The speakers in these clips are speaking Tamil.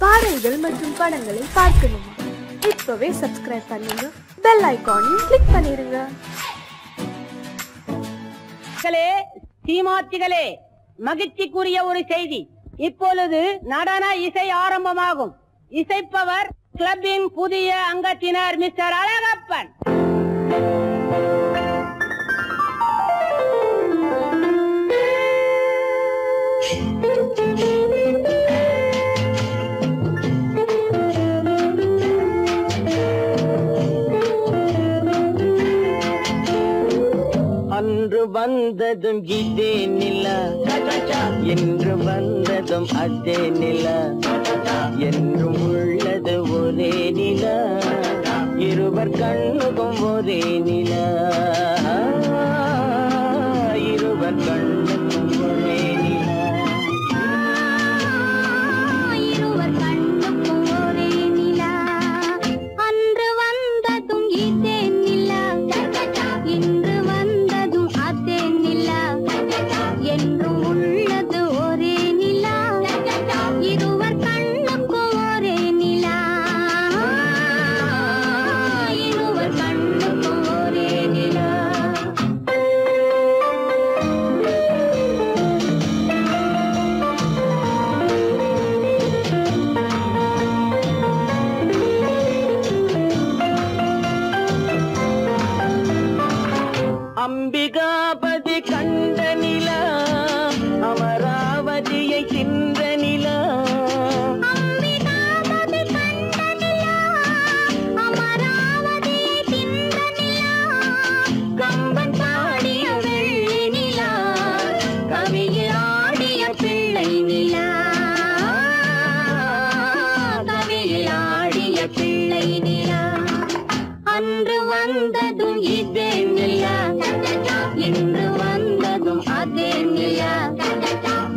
பாடல்கள் மற்றும் படங்களை பார்க்கணுமா? இப்பவே சப்ஸ்கிரைப் பண்ணுங்க, பெல் ஐகானையும் கிளிக் பண்ணிருங்க. சீமாத்திகளே, மகிழ்ச்சிக்குரிய ஒரு செய்தி. இப்பொழுது நடன இசை ஆரம்பமாகும். இசைப்பவர் கிளப்பின் புதிய அங்கத்தினர் மிஸ்டர் அழகப்பன். அன்று வந்ததும் இதே நிலா, என்று வந்ததும் அதே நிலா, என்றும் உள்ளது ஒரே நிலா, இருவர் கண்ணுக்கும் ஒரே நிலா, இருவர் கண்ணுக்கும் ஒரே நிலா, இருவர் கண்ணுக்கும் ஒரே நிலா. அன்று வந்ததும் இதே நிலா, இன்று வந்ததும் அதே நிலா, என்றும் உள்ளது ஒரே நிலா, இருவர் கண்ணுக்கும் ஒரே நிலா, இருவர் கண்ணுக்கும் ஒரே நிலா. அம்பிகாபதி கண்ட நிலா, அமராவதியை தின்ற நிலா, அம்பிகாபதி கண்ட நிலா, அமராவதியை தின்ற நிலா, கம்பன் பாடிய வெள்ளி நிலா, கவியில் ஆடிய பிள்ளை நிலா, கவியில் ஆடிய பிள்ளை நிலா. அன்று வந்ததும் இதே நிலா, இன்று வந்ததும் அதே நிலா,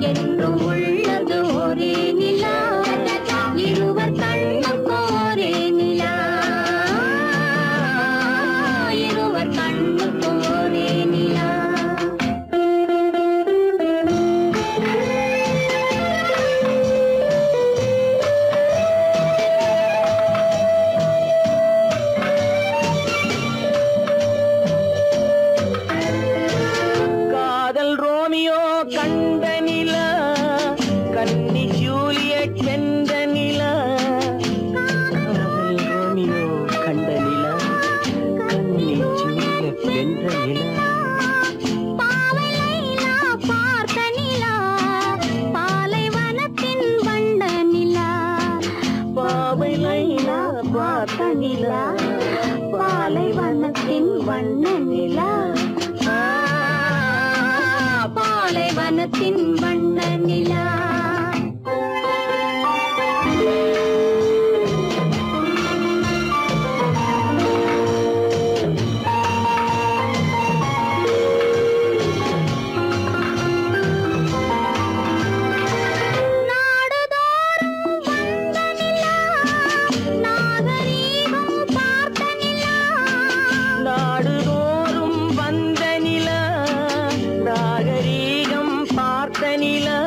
என்றும் உள்ளது ஒரே நிலா, இருவர் கண்ணுக்கும் ஒரே நிலா, இருவர் கண்ணுக்கும் ஒரே நிலா. காதல் ரோமியோ கண்ட நிலா, கன்னி ஜூலியட் வென்ற நிலா, காதல் ரோமியோ கண்ட நிலா, கன்னி ஜூலியட் வென்ற நிலா, பாவை லைலா பார்த்த நிலா, பாலைவனத்தின் வண்ட நிலா, பாவை லைலா பார்த்த நிலா, பாலைவனத்தின் வண்ண நிலா, பாலைவனத்தின் வண்ண நிலா. நாடுதோறும் வந்த நிலா, நாகரீகம் பார்த்த நிலா, நாடுதோறும் வந்த நிலா, நாகரீகம் பார்த்த நிலா,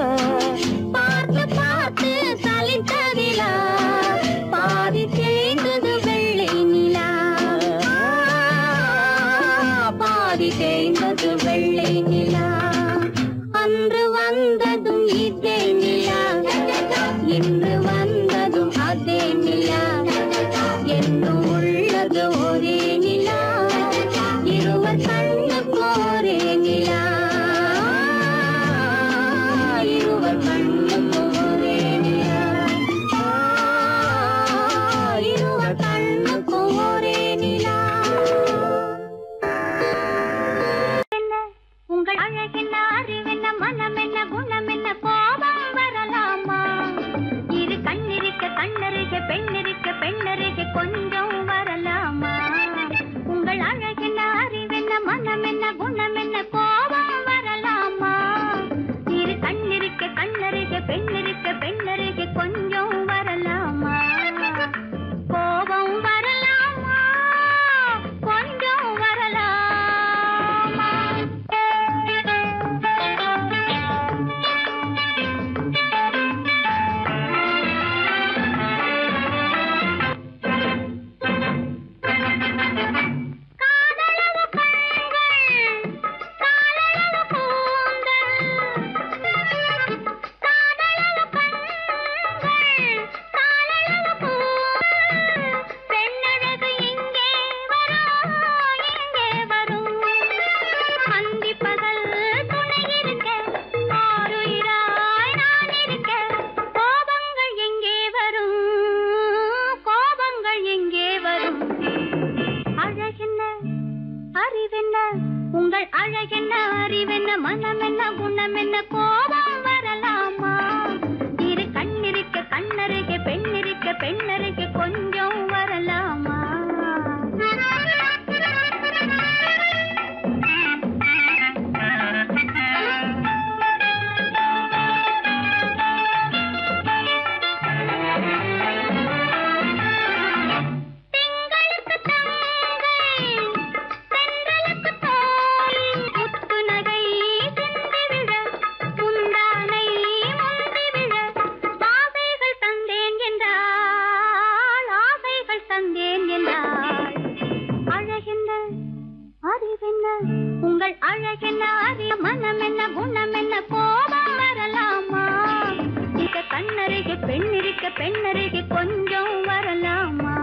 பெண்ணருகே கொஞ்சம் வரலாமா?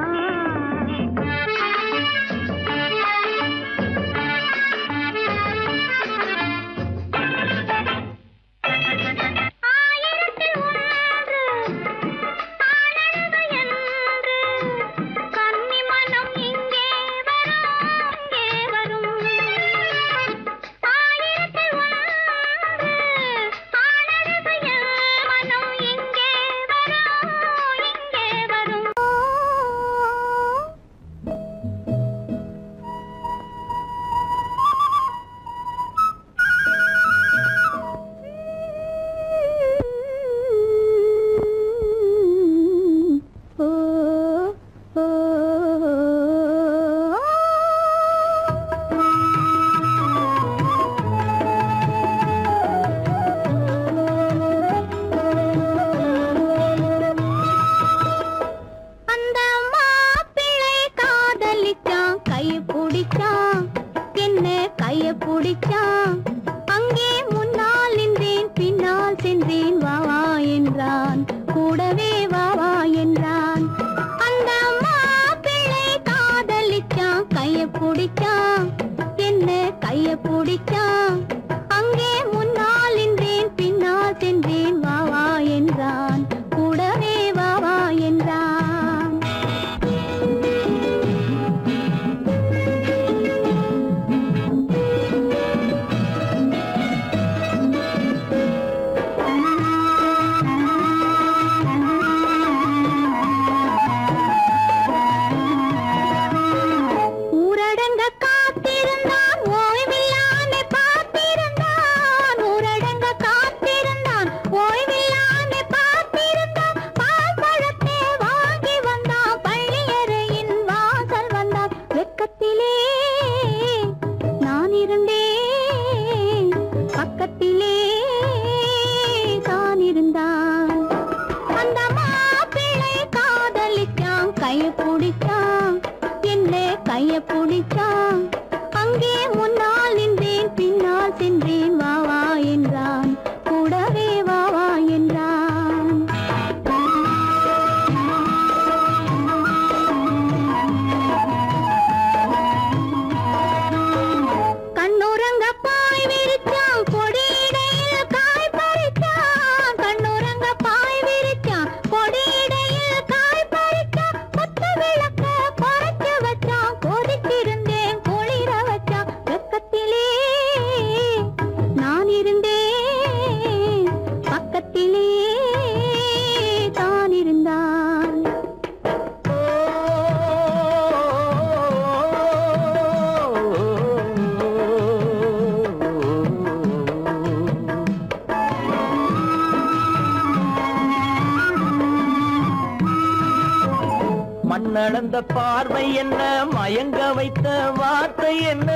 மண்ணளந்த பார்வை என்ன மயங்க வைத்த வார்த்தை என்ன?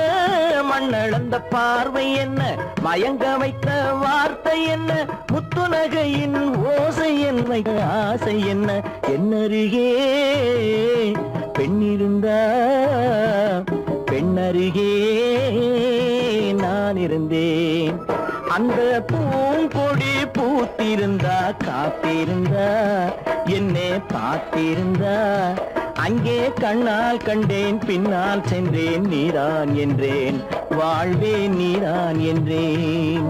மண்ணளந்த பார்வை என்ன மயங்க வைத்த வார்த்தை என்ன? முத்துநகையின் ஓசை என்ன ஆசை என்ன? என்னருகே பெண்ணிருந்தா பெண்ணருகே நான் இருந்தேன். அந்த பூங்கொடி பூத்திருந்தா காத்திருந்தா என்னை பார்த்திருந்தா அங்கே கண்ணால் கண்டேன் பின்னால் சென்றேன் நீதான் என்றேன் வாழ்வே நீதான் என்றேன்.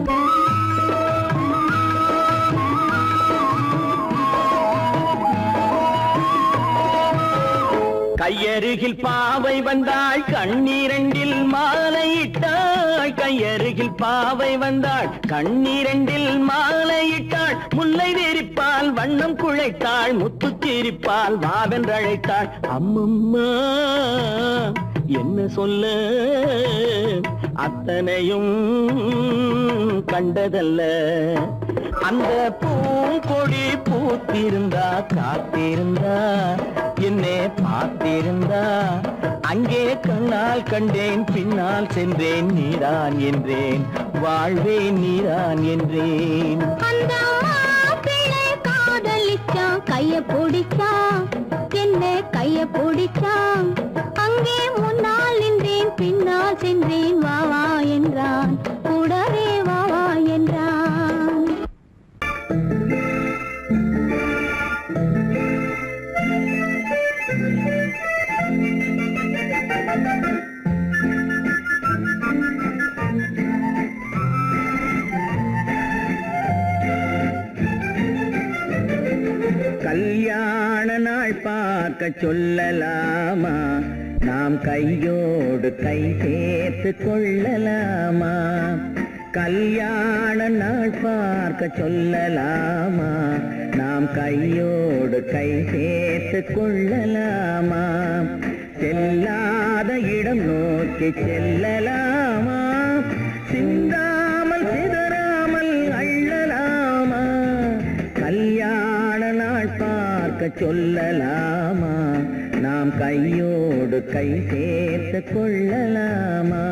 கையருகில் பாவை வந்தாள் கண்ணீரண்டில் மாலையிட்டாள். கையருகில் பாவை வந்தாள் கண்ணீரண்டில் மாலையிட்டாள். முல்லை நெறிப்பால் வண்ணம் குழைத்தாள் முத்து சிரிப்பால் வாவென்றழைத்தாள். அம்மம்மா என்ன சொல்ல அத்தனையும் கண்டதல்ல. அந்த பூங்கொடி பூத்திருந்தா காத்திருந்தா என்னை பார்த்திருந்தா அங்கே கண்ணால் கண்டேன் பின்னால் சென்றேன் நீதான் என்றேன் வாழ்வே நீதான் என்றேன். அந்த மாப்பிள்ளை காதலிச்சா கைய பிடிச்சா என்ன கைய பிடிச்சா அங்கே முன்னால் நின்றேன் பின்னால் சென்றேன் வா வா என்றான் கூடவே வா வா என்றான். நாள் பார்க்க சொல்லலாமா, நாம் கையோடு கை சேர்த்து கொள்ளலாமா. கல்யாண நாள் பார்க்க சொல்லலாமா, நாம் கையோடு கை சேர்த்து கொள்ளலாமா. செல்லாத இடம் நோக்கி செல்லலாமா, சிந்தாமல் சிதறாமல் அள்ளலாமா. கல்யாண நாள் பார்க்க சொல்லலாமா, நாம் கையோடு கை சேர்த்து கொள்ளலாமா.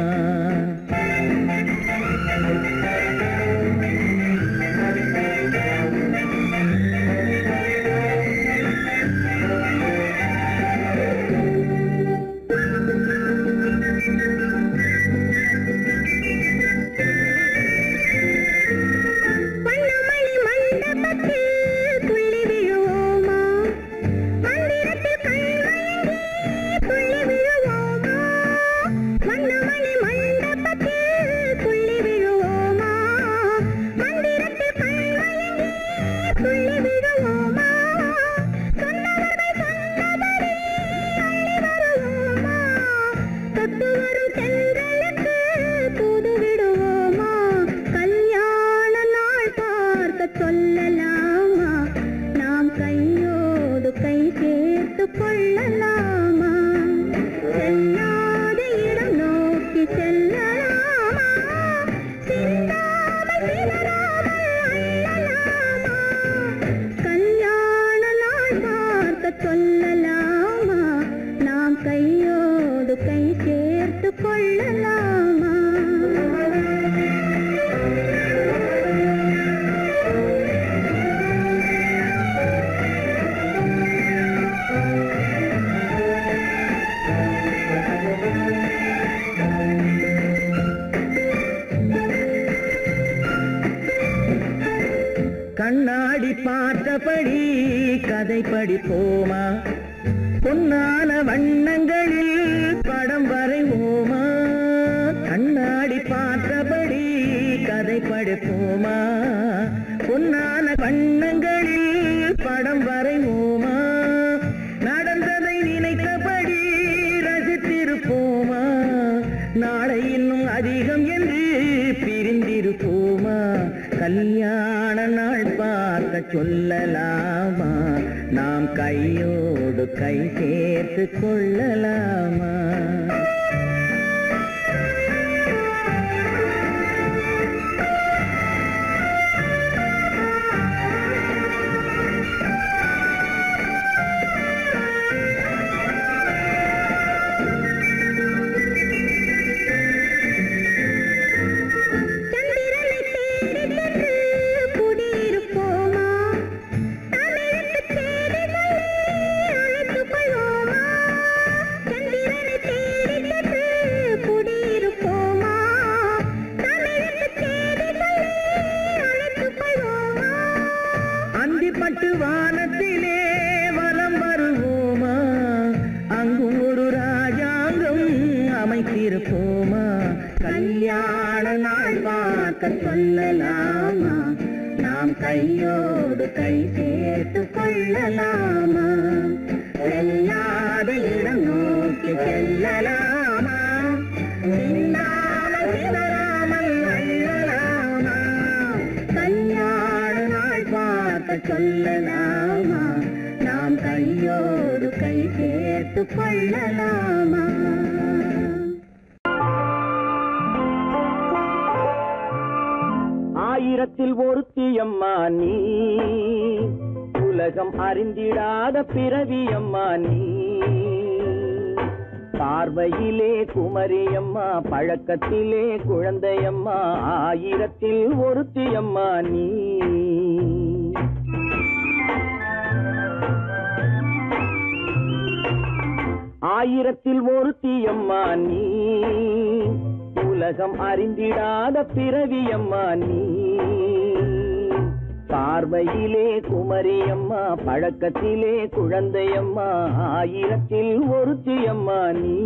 கண்ணாடி பார்த்தபடி கதை படிப்போமா, பொன்னான வண்ணங்களில் படம் வரைவோமா. கண்ணாடி பார்த்தபடி கதை படிப்போமா, பொன்னான வண்ணங்களில் படம் வரைவோமா. நடந்ததை நினைத்தபடி ரசித்திருப்போமா, நாளை இன்னும் அதிகம் என்று பிரிந்திருப்போமா. கல்யாண நாள் பார்க்க சொல்லலாமா, நாம் கையோடு கை சேர்த்து கொள்ளலாமா. பட்டு வானத்திலே வலம் வருவோமா, அங்கும் ஒரு ராஜாங்கம் அமைத்திருப்போமா. கல்யாண நாள் பார்க்க சொல்லலாமா, நாம் கையோடு கை சேர்த்து கொள்ளலாமா. செல்லாத இடம் நோக்கி செல்லலாமா, சிந்தாமல் சிதறாமல் அள்ளலாமா. கல்யாண நாள் பார்க்க சொல்லலாமா, நாம் கையோடு கை சேர்த்து கொள்ளலாமா. ஆயிரத்தில் ஒருத்தியம்மா நீ, உலகம் அறிந்திடாத பிறவியம்மா நீ. பார்வையிலே குமரியம்மா, பழக்கத்திலே குழந்தையம்மா, ஆயிரத்தில் ஒருத்தியம்மா நீ. ஆயிரத்தில் ஒருத்தியம்மா நீ, உலகம் அறிந்திடாத பிறவியம்மா நீ. பார்வையிலே குமரியம்மா, பழக்கத்திலே குழந்தையம்மா, ஆயிரத்தில் ஒருத்தியம்மா நீ.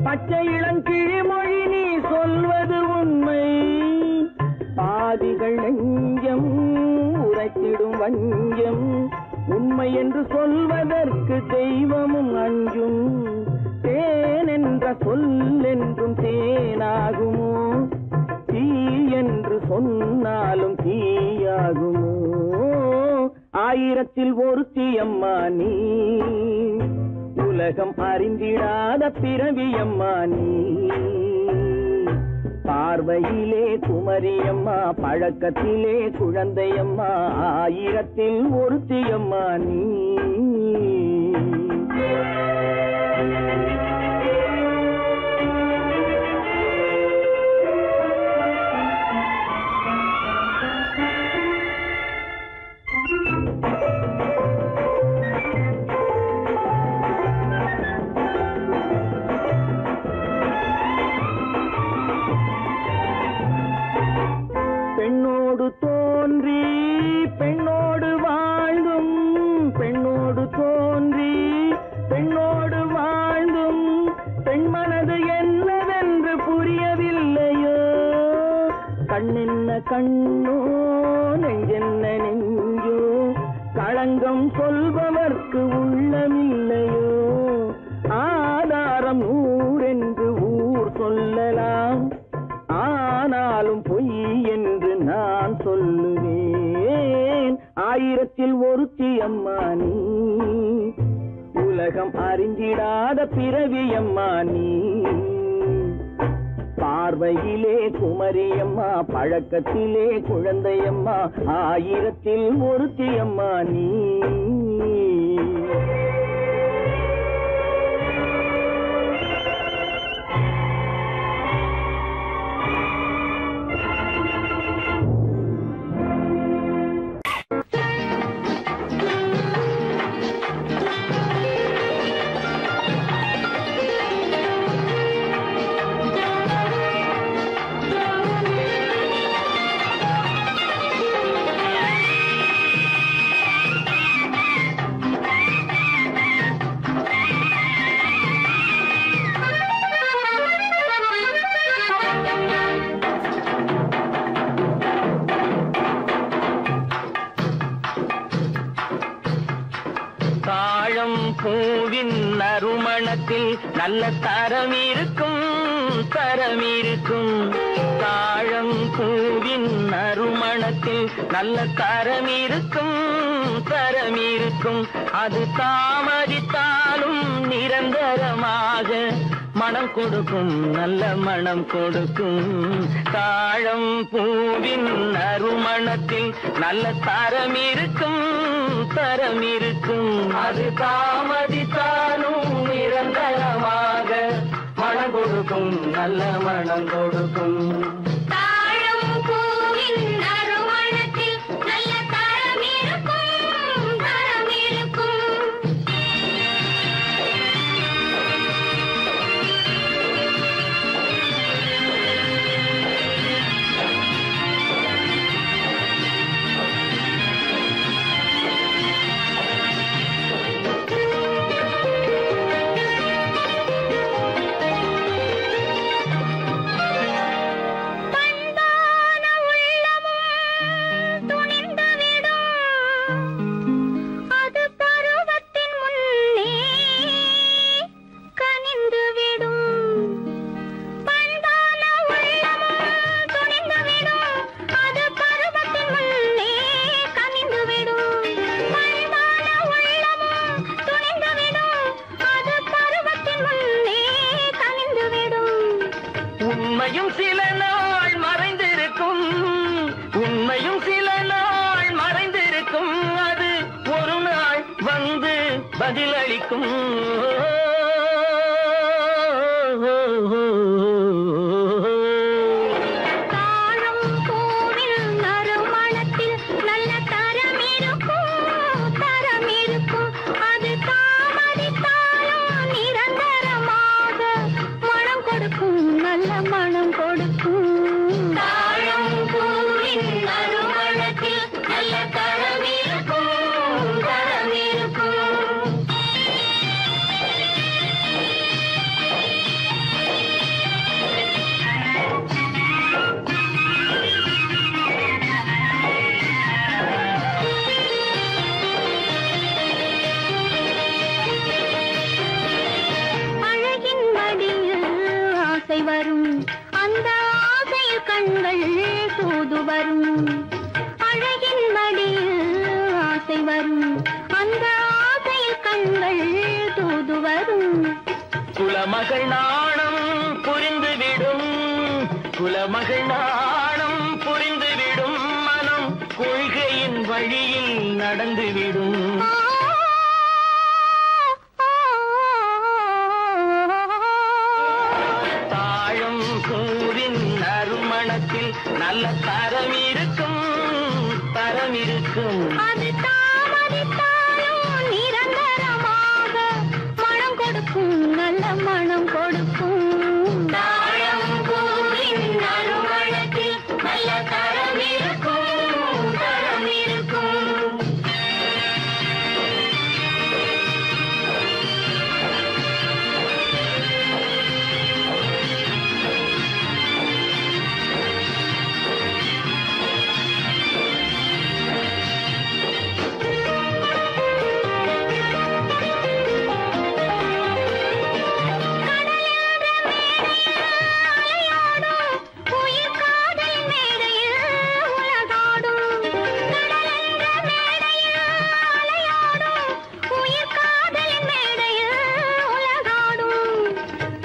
பச்சை இளங்கிழிமொழி நீ சொல்வது உண்மை. பாதிகள் நெஞ்சம் உரைத்திடும் வஞ்சம். உண்மை என்று சொல்வதற்கு தெய்வமும் அஞ்சும். தேன் என்ற சொல் என்றும் தேனாகுமோ? தீ என்று சொன்னாலும் தீயாகுமோ? ஆயிரத்தில் ஒருத்தி அம்மா நீ, உலகம் அறிந்திடாத பிறவியம்மா நீ. பார்வையிலே குமரியம்மா, பழக்கத்திலே குழந்தையம்மா, ஆயிரத்தில் ஒருத்தியம்மா நீ. பெண்ணோடு தோன்றி பெண்ணோடு வாழ்ந்தும், பெண்ணோடு தோன்றி பெண்ணோடு வாழ்ந்தும், பெண்மனது என்னவென்று புரியவில்லையோ? கண்ணென்ன கண்ணோ, நெஞ்சென்ன நெஞ்சோ, களங்கம் சொல்பவர்க்கு உள்ளமில்லையோ? ஆதாரம் நூறென்று ஊர் சொல்லலாம், ஆனாலும் பொய் என்று நான் சொல்லுவேன். ஆயிரத்தில் ஒருத்தி அம்மா நீ, உலகம் அறிந்திடாத பிறவியம்மா நீ. பார்வையிலே குமரியம்மா, பழக்கத்திலே குழந்தையம்மா, ஆயிரத்தில் ஒருத்தி அம்மா நீ. பூவின் நறுமணத்தில் நல்ல தரம் இருக்கும், தரம் இருக்கும். தாழம் பூவின் நறுமணத்தில் நல்ல தரம் இருக்கும், தரம் இருக்கும். அது தாமதித்தாலும் நிரந்தரமாக மனம் கொடுக்கும், நல்ல மனம் கொடுக்கும். தாழம் பூவின் நறுமணத்தில் நல்ல தரம் இருக்கும், தரம் இருக்கும். அது தாமதித்தாலும் நிரந்தரமாக மனம் கொடுக்கும், நல்ல மனம் கொடுக்கும். தாழம் பூவின் நறுமணத்தில் நல்ல தரம் இருக்கும், தரம் இருக்கும். உண்மையும் சில நாள் மறைந்திருக்கும், உண்மையும் சில நாள் மறைந்திருக்கும். அது ஒரு நாள் வந்து பதிலளிக்கும். மனம் கொடுக்கும். தாழம் பூவின் நறுமணத்தில் நல்ல தரம் இருக்கும், தரம் இருக்கும். வரும் அந்த ஆசையில் கண்கள் தூது வரும் குலமகள் நாணம் புரிந்துவிடும் குலமகள் நாணம் புரிந்துவிடும் மனம் கொள்கையின் வழியில் நடந்துவிடும் தாழம் கூறின் நறுமணத்தில் நல்ல தரம் இருக்கும் அது தாமதித்தாலும் நிரந்தரமாக மனம் கொடுக்கும் நல்ல மனம் கொடுக்கும் தாழம் பூவின் நறுமணத்தில் நல்ல தரம் இருக்கும் தரம் இருக்கும்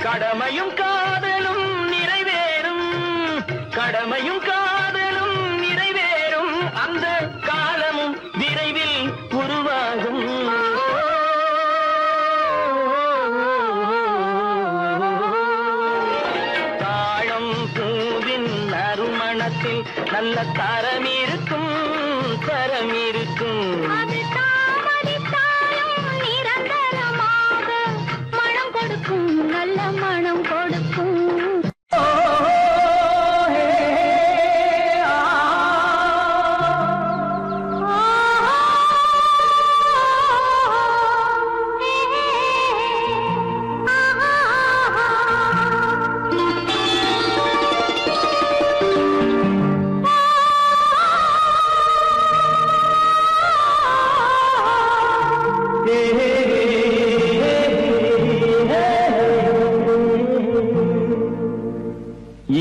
கடமையும் காதலும் நிறைவேறும் கடமையும் காதலும் நிறைவேறும் அந்த காலமும் விரைவில் உருவாகும் தாழம் பூவின் நறுமணத்தில் நல்ல தரம் இருக்கும் தரம் இருக்கும் அது தாமதித்தாலும் நிரந்தரமாக மனம் கொடுக்கும் நல்ல மனம் கொடுக்கும்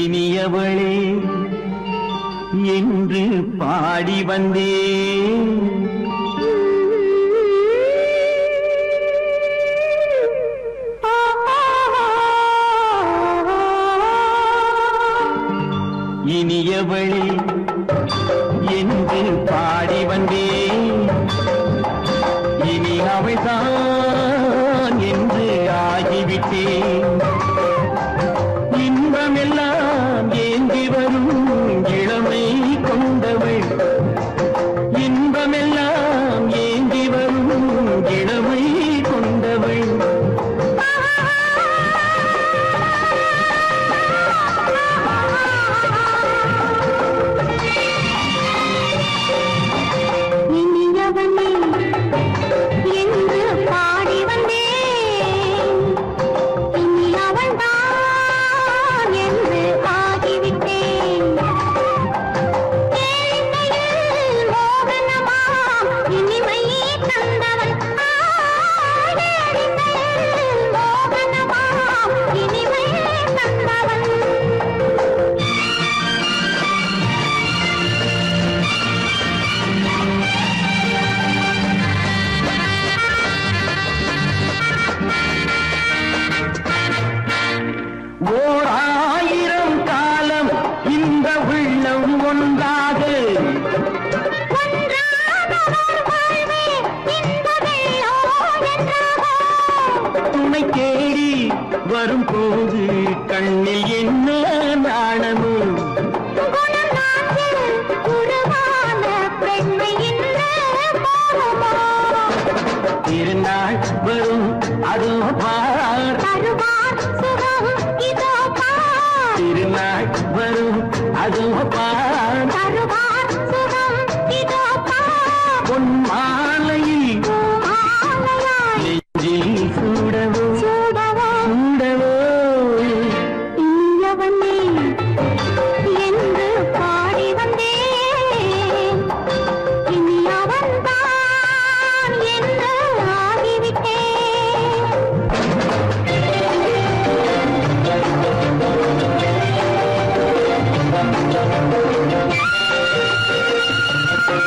இனியவளே என்று பாடி வந்தேன் இனியவளே என்று பாடி வந்தேன் இனி அவள்தான் என்று ஆகிவிட்டேன் இன்பமெல்லாம் ஏந்தி வரும் இளமை கொண்டவள் இன்பமெல்லாம் ஏந்தி வரும் இளமை கொண்டவள் இனியவனே என்று பாடி வந்தேன் இனி அவள்தான் என்று ஆகிவிட்டேன் கேளிக்கையில் மோகனமாம் இனிமை தந்தவன் கேளிக்கையில் மோகனமாம் இனிமை தந்தவன் ஓர் ஆயிரம் காலம் இந்த உள்ளம் ஒன்றாக துணை தேடி வரும்போது கண்ணில் என்ன நாணமும் திருநாள் வரும் அதோ பார் திருநாள் வரும் அதோ பார் பொன் மாலையில் நெஞ்சில் சூடவோ சூடவோ என்று பாடி வந்தேன் இனி அவன்தான் என்று ஆகிவிட்டேன்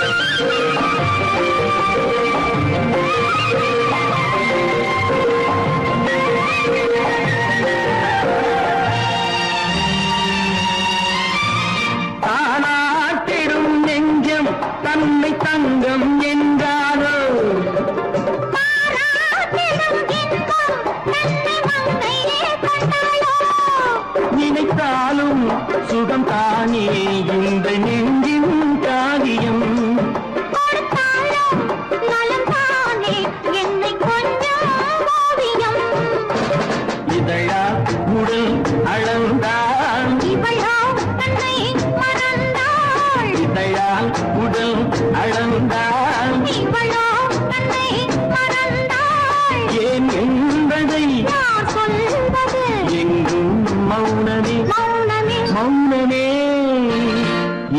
Thank you. கொண்டாள் இவளோ தன்னை மறந்தாள் ஏன் என்பதை யார் சொல்வது எங்கும் மௌனமே மௌனமே மௌனமே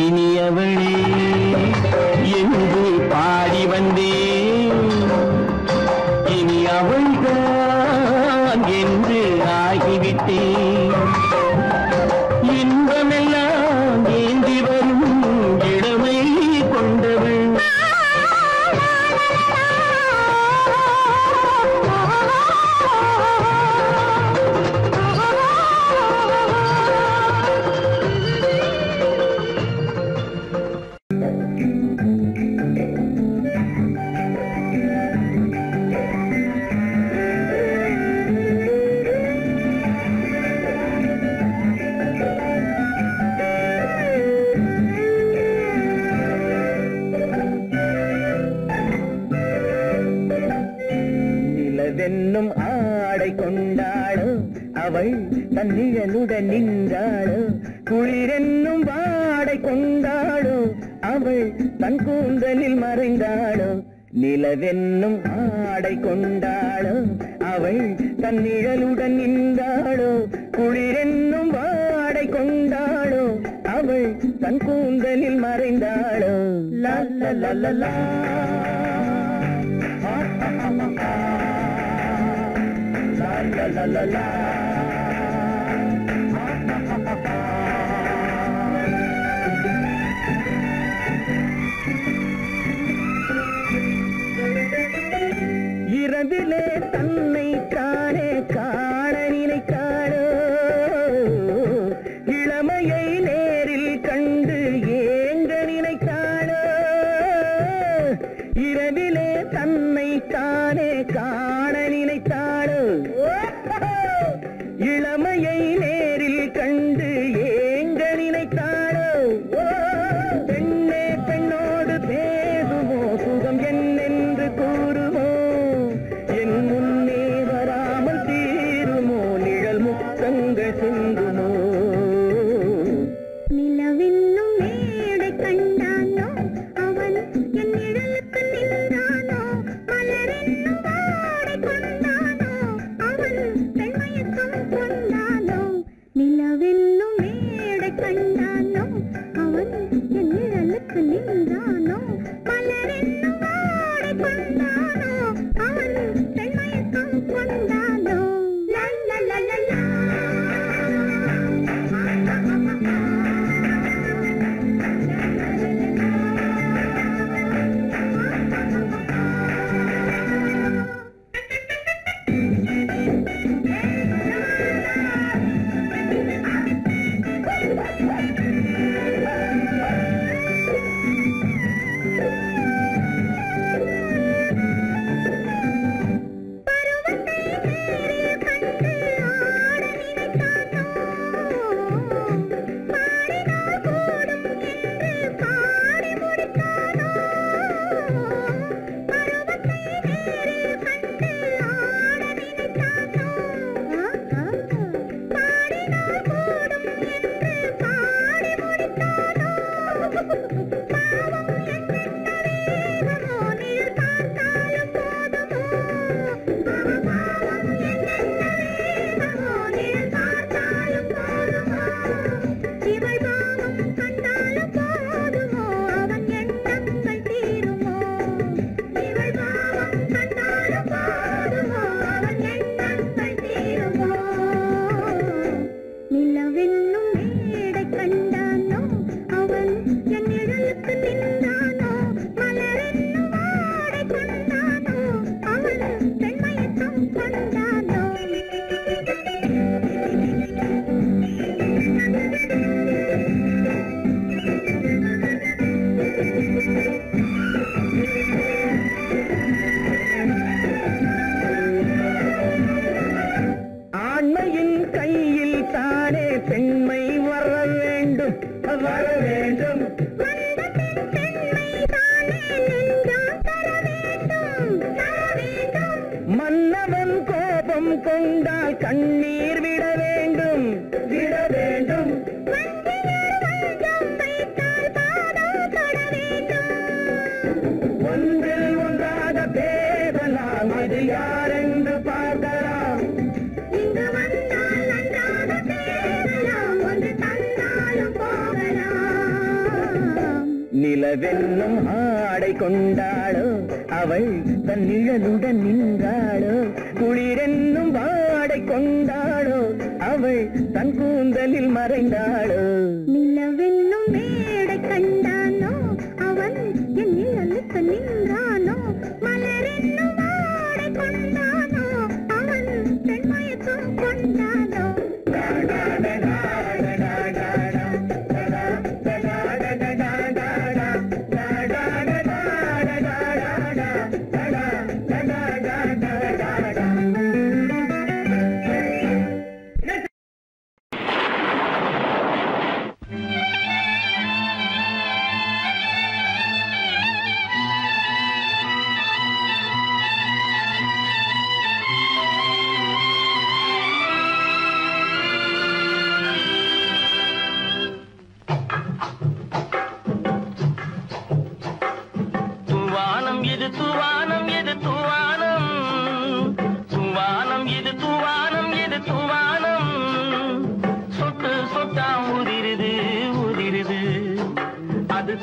இனியவளே என்று பாடி வந்தேன் இனி அவள்தான் என்று ஆகிவிட்டேன் இன்பமெல்லாம் ஏந்தி வரும் இளமை கொண்டவள் நிலவென்னும் ஆடை கொண்டாளோ அவள் தன் நிழலுடன் நின்றாளோ குளிரென்னும் வாடை கொண்டாளோ அவள் தன் கூந்தலில் மறைந்தாளோ நிலவென்னும் ஆடை கொண்டாளோ அவள் தன் நிழலுடன் நின்றாளோ குளிரென்னும் வாடை கொண்டாளோ அவள் தன் கூந்தலில் மறைந்தாளோ லா லா லா லா லா la la la la இரவிலே தன்னை காணே காண நினைத்தாளோ இளமையை நேரில் கண்டு ஏங்க நினைத்தாளோ இரவிலே தன்னை காணே காண நினைத்தாளோ இளமையை நேரில் கண்டு ஏங்க நினைத்தாளோ பெண்ணே பெண்ணோடு பேசுமோ சுகம் என்னென்று கூறுமோ என் முன்னே வராமல் தீருமோ நிழல் முத்தங்கள் சிந்துமோ நிலவென்னும் மேடை கண்டானோ அவன் என் நிழலுக்கு நின்றானோ மலரென்னும் வாடை கொண்டானோ அவன் பெண்மயக்கம் கொண்டானோ நிலவென்னும் மேடை கண்டானோ அவன் என் நிழலுக்கு நின்றானோ மலரென்னும் வாடை கொண்டானோ அவன் பெண்மயக்கம் கொண்டானோ லா லா லா லா லா மன்னவன் கோபம் கொண்டால் கண்ணீர் விட வேண்டும் விட வேண்டும். ஒன்றில் ஒன்றாக பேசலாம், அது யாரென்று பார்க்கலாம். இங்கு வந்தால் நன்றாக பேசலாம், ஒன்று தந்தாலும் போகலாம். நிலவென்னும் ஆடை கொண்டாளோ, அவள் தன் நிழலுடன் நின்றாளோ. குளிரென்னும் வாடை கொண்டாளோ, அவள் தன் கூந்தலில் மறைந்தாளோ. நிலவென்னும் மேடை கண்டானோ, அவன் என் நிழலுக்கு நின்றானோ. மலரென்னும் வாடை கொண்டானோ, அவன் பெண்மயக்கம் கொண்டானோ.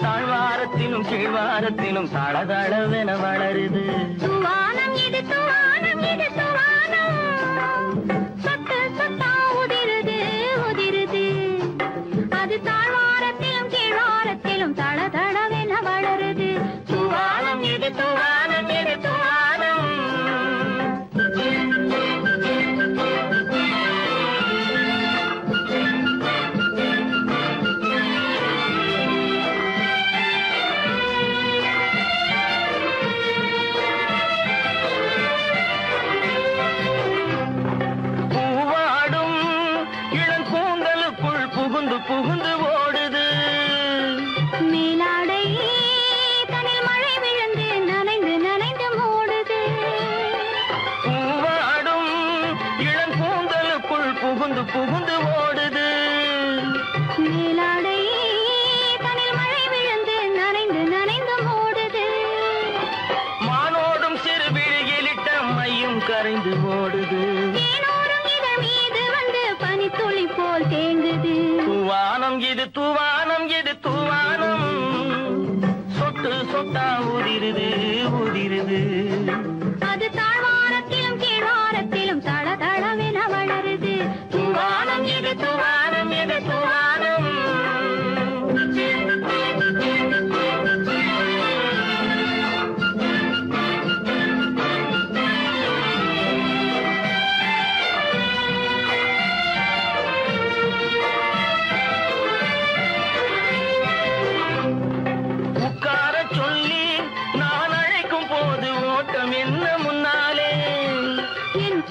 தாழ்வாரத்திலும் கீழ்வாரத்திலும் தளதளவென வளருது. துவானம் இது துவானம் இது துவானம், சொட்டு சொட்டா உதிருது உதிருது. அது தாழ்வாரத்திலும் கீழ்வாரத்திலும் தளதளவென வளருது. துவானம் இது துவானம் இது துவானம். புகுந்து ஓடுது மேலாடை தனில் மழை விழுந்து நனைந்து நனைந்து மூடுது. பூவாடும் இளம் கூந்தலுக்குள் புகுந்து புகுந்து ஓடுது. மேலாடை தனில் மழை விழுந்து நனைந்து நனைந்து மூடுது. மானோடும் சிறு விழியிலிட்ட மையும் கரைந்து ஓடுது. தேனோரும் இதழ் மீது வந்து பனித்துளி போல் தேங்குது. தூவானம் இது தூவானம் இது தூவானம், சொட்டு சொட்டா உதிருது உதிருது. அது தாழ்வாரத்திலும் கீழ்வாரத்திலும் தளதளவென வளருது. தூவானம் இது தூவானம் இது தூவானம்.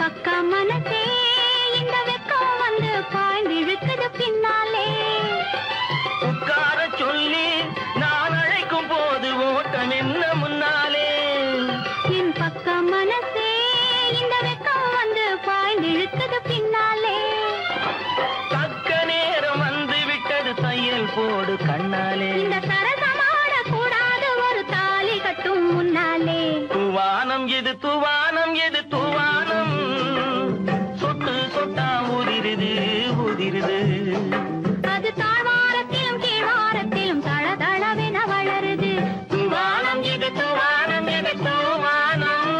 பக்க மனசே இந்த வெக்கம் வந்து பாய்ந்திழுக்குது பின்னாலே. உட்கார சொல்லி நான் அழைக்கும் போது ஓட்டம் என்ன முன்னாலே. என் பக்க மனசே இந்த வெக்கம் வந்து பாய்ந்திழுக்குது பின்னாலே. தக்க நேரம் வந்து விட்டது தையல் போடு கண்ணாலே. இந்த சரசமாட கூடாது ஒரு தாலி கட்டும் முன்னாலே. தூவானம் எது தூவானம் எது தூவானம், சொட்டு சொட்டா உதிருது உதிருது. அது தாழ்வாரத்திலும் கீழ்வாரத்திலும் தளதளவென வளருது. தூவானம் எது தூவானம் எது தூவானம்.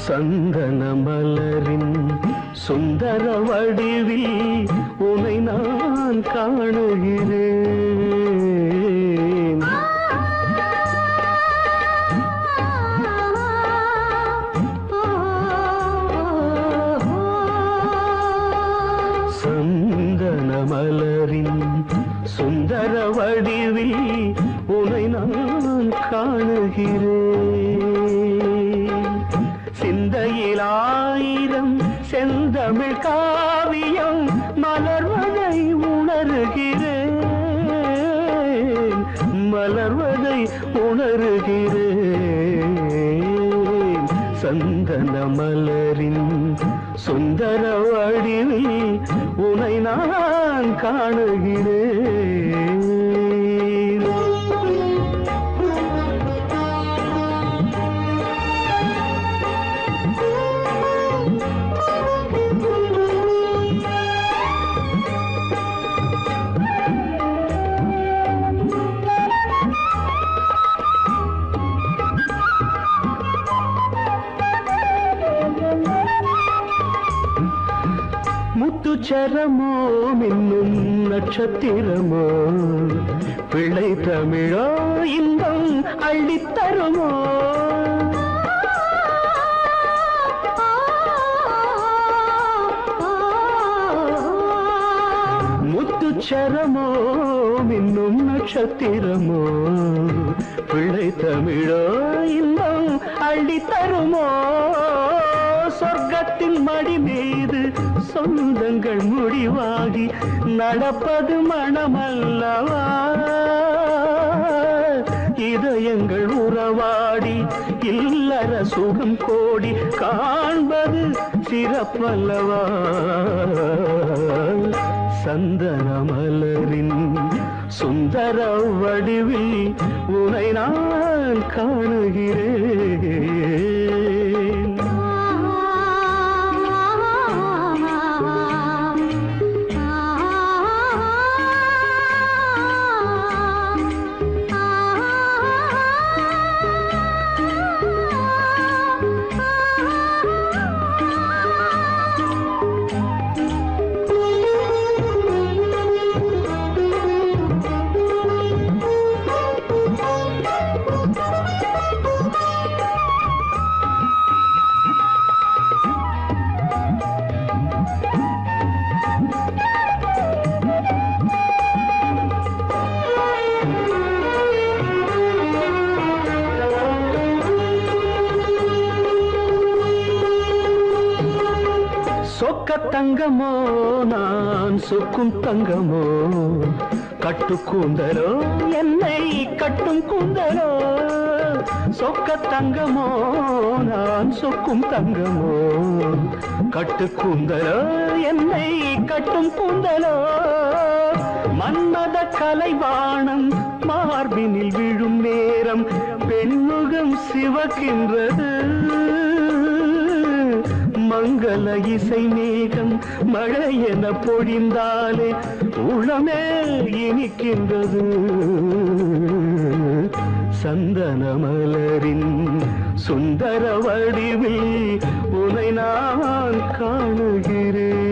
சந்தன மலரின் சுந்தர வடிவில் உனை நான் காணுகிறேன். சந்தன மலரின் சுந்தர வடிவில் உனை நான் காணுகிறேன். சின்ன அதில் 1000 செந்தமிழ் காவியம் மலர்வதை உணர்கிறேன், மலர்வதை உணர்கிறேன். சந்தன மலரின் சுந்தர வடிவில் உனை நான் காணுகிறேன். முத்துச்சரமோ மின்னும் நட்சத்திரமோ பிள்ளை தமிழோ இன்பம் அள்ளித்தருமோ. முத்துச்சரமோ மின்னும் நட்சத்திரமோ பிள்ளை தமிழோ இன்பம் அள்ளித்தருமோ. சொர்க்கத்தின் மடி மீது சொந்தங்கள் முடிவாகி நடப்பது மனமல்லவா. இதயங்கள் உறவாடி இல்லற சுகம் கோடி காண்பது சிறப்பல்லவா. சந்தன மலரின் சுந்தர வடிவில் உனை நான் காணுகிறேன். சொக்க தங்கமோ நான் சொக்கும் தங்கமோ கட்டு கூந்தலோ என்னை கட்டும் கூந்தலோ. சொக்க தங்கமோ நான் சொக்கும் தங்கமோ கட்டு கூந்தலோ என்னை கட்டும் கூந்தலோ. மன்மத கலைவாணம் மார்பினில் விழும் நேரம் பெண்முகம் சிவக்கின்றது. மங்கள இசை மேகம் மழை என பொழிந்தாலே உளமே இனிக்கின்றது. சந்தன மலரின் சுந்தர வடிவில் உனை நான் காணுகிறேன்.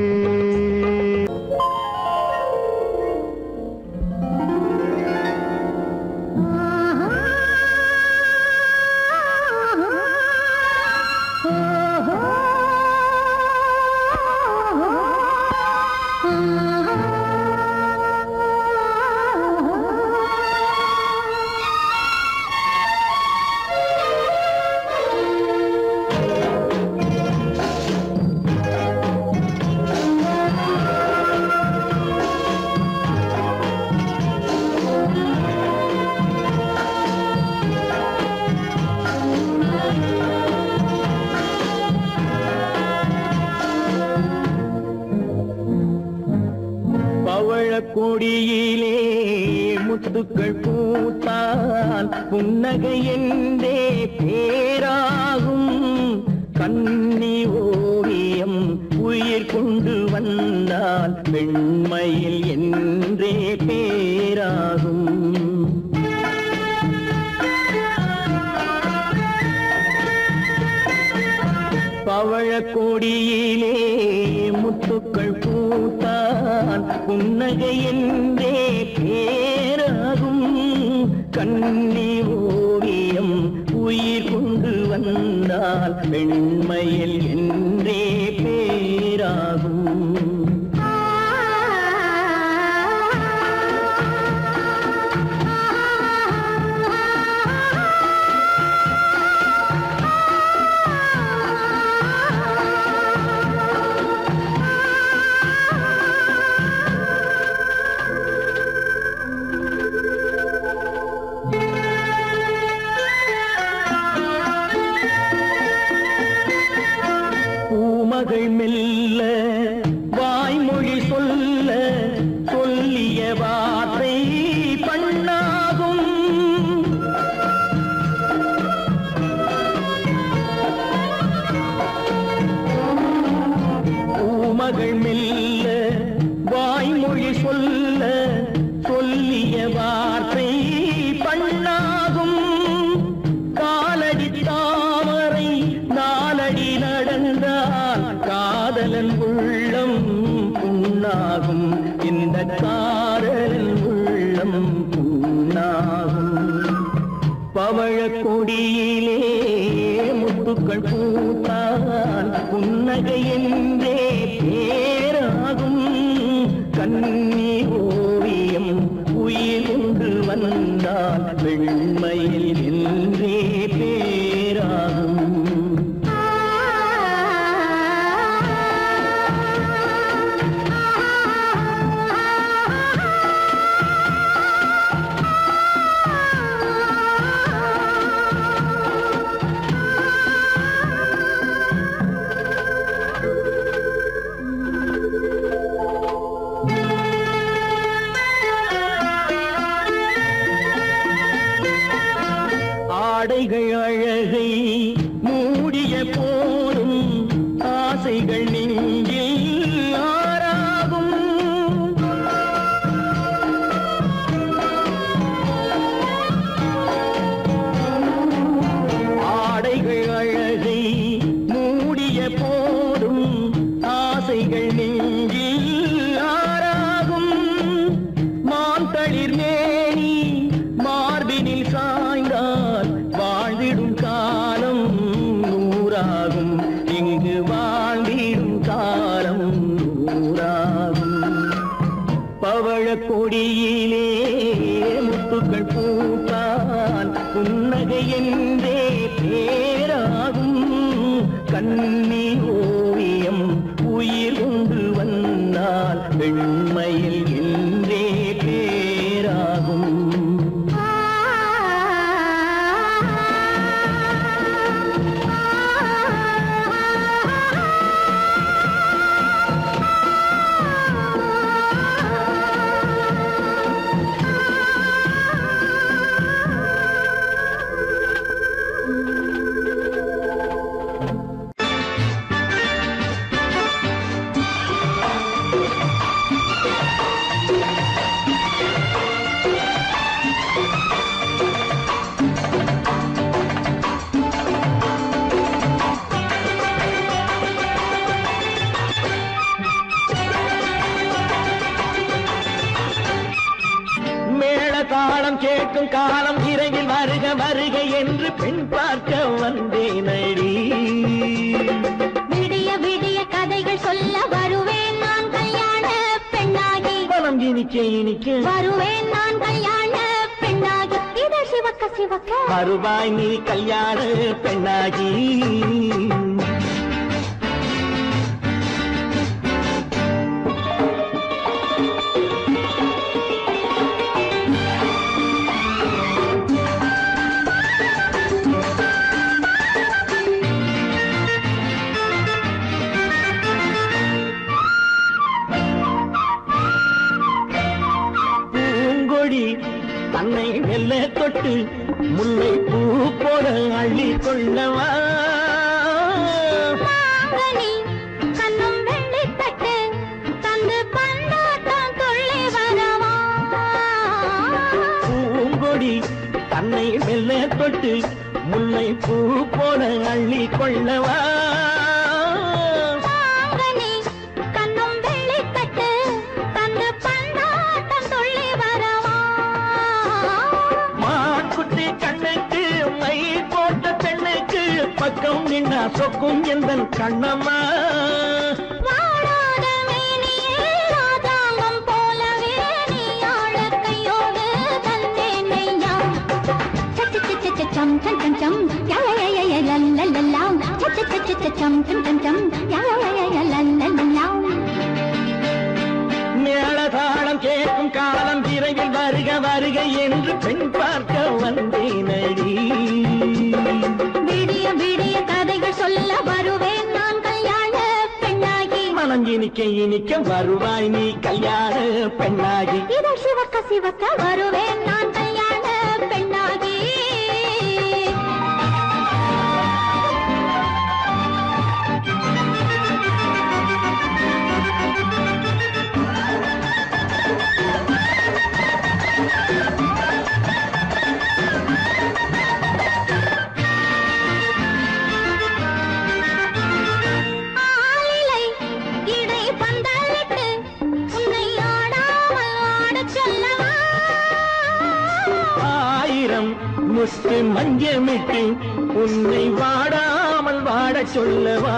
கொடியிலே முத்துக்கள் பூத்தால் புன்னகை என்றே பேராகும். கண்ணி ஓவியம் உயிர் கொண்டு வந்தால் வெண்மையில் என்றே பேராகும். பவழக்கொடியிலே முத்துக்கள் பூத்தால் புன்னகை என்றே பேராகும். கண்ணி ஓவியம் உயிர் கொண்டு வந்தால் வெண்மையில் என்றே பேராகும். பூமகள் மெல்ல வாய்மொழி சொல்ல சொல்லிய வார்த்தை பண்ணாகும். பூமகள் மெல்ல வாய்மொழி சொல்ல சொல்லிய வார்த்தை பண்ணாகும். காலடி தாமரை நாலடி நடந்தால் காதலன் உள்ளம் புண்ணாகும். இந்த காதலன் உள்ளம் புண்ணாகும். பவழ கொடியிலே முத்துக்கள் பூத்தால் புன்னகை என்றே பேராகும். கண்ணி ஓவியம் உயிர் கொண்டு வந்தால் வெண்மையில் என்றே பேராகும். ஆடைகள் அழகை மூடிய போதும் ஆசைகள் நெஞ்சில் ஆறாகும். ஆடைகள் அழகை மூடிய போதும் ஆசைகள் நெஞ்சில் ஆறாகும். மாந்தளிர் மேனி மார்பினில் சாய்ந்தால் வாழ்ந்திடும் காலம் நூறாகும். இங்கு வாழ்ந்திடும் காலம் நூறாகும். பவழ கொடியிலே முத்துக்கள் பூத்தால் புன்னகை என்றே பேராகும். கண்ணி ஓவியம் உயிர் கொண்டு வந்தால் வெண்மையில் என்றே பேராகும். தாளம் கேட்கும் காலம் இறையில் வருக வருக என்று பெண் பார்க்க வந்தேனடி. விடிய விடிய கதைகள் சொல்ல வருவேன் நான் கல்யாண பெண்ணாகி. மனம் இனிக்க இனிக்க வருவேன் நான் கல்யாண பெண்ணாகி. இது சிவக்க சிவக்க வருவாய் நீ கல்யாண பெண்ணாகி. தன்னை மெல்ல தொட்டு முல்லை பூ போல அள்ளி கொள்ளவா. கண்ணும் வெள்ளி தட்டு தந்து பந்தாட்டம் துள்ளி வரவா. பூங்கொடி தன்னை மெல்ல தொட்டு முல்லை பூ போல அள்ளி கொள்ளவா. பக்கம் நின்னா சொக்கும் எந்தன் கண்ணம்மா. வாழாத மேனியே ராஜாங்கம் போலவே நீ ஆள கையோடு தந்தேன் நெய்யா. சச்ச சச்ச சச்சம் சம் சம் சம் யய லல்லல்லா. சச்ச சச்ச சச்சம் சம் சம் சம் யய லல்லல்லா. மேளதாளம் கேட்கும் காலம் விரைவில் வருக வருக என்று பெண் பார்க்க வந்தேனடி. விடிய விடிய கதைகள் சொல்ல வருவேன் நான் கல்யாண மனம் இனிக்க இனிக்க வருவாய் நீ கல்யாண பெண்ணாகி. இதழ் சிவக்க சிவக்க வருவேன் நான் கல்யாண பெண்ணாகி. முத்து மஞ்சமிட்டு உன்னை வாடாமல் வாட சொல்லவா.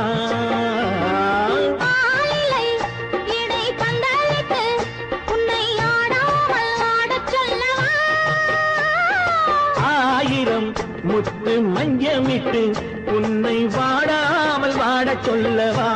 ஆயிரம் முத்து மஞ்சமிட்டு உன்னை வாடாமல் வாட சொல்லவா.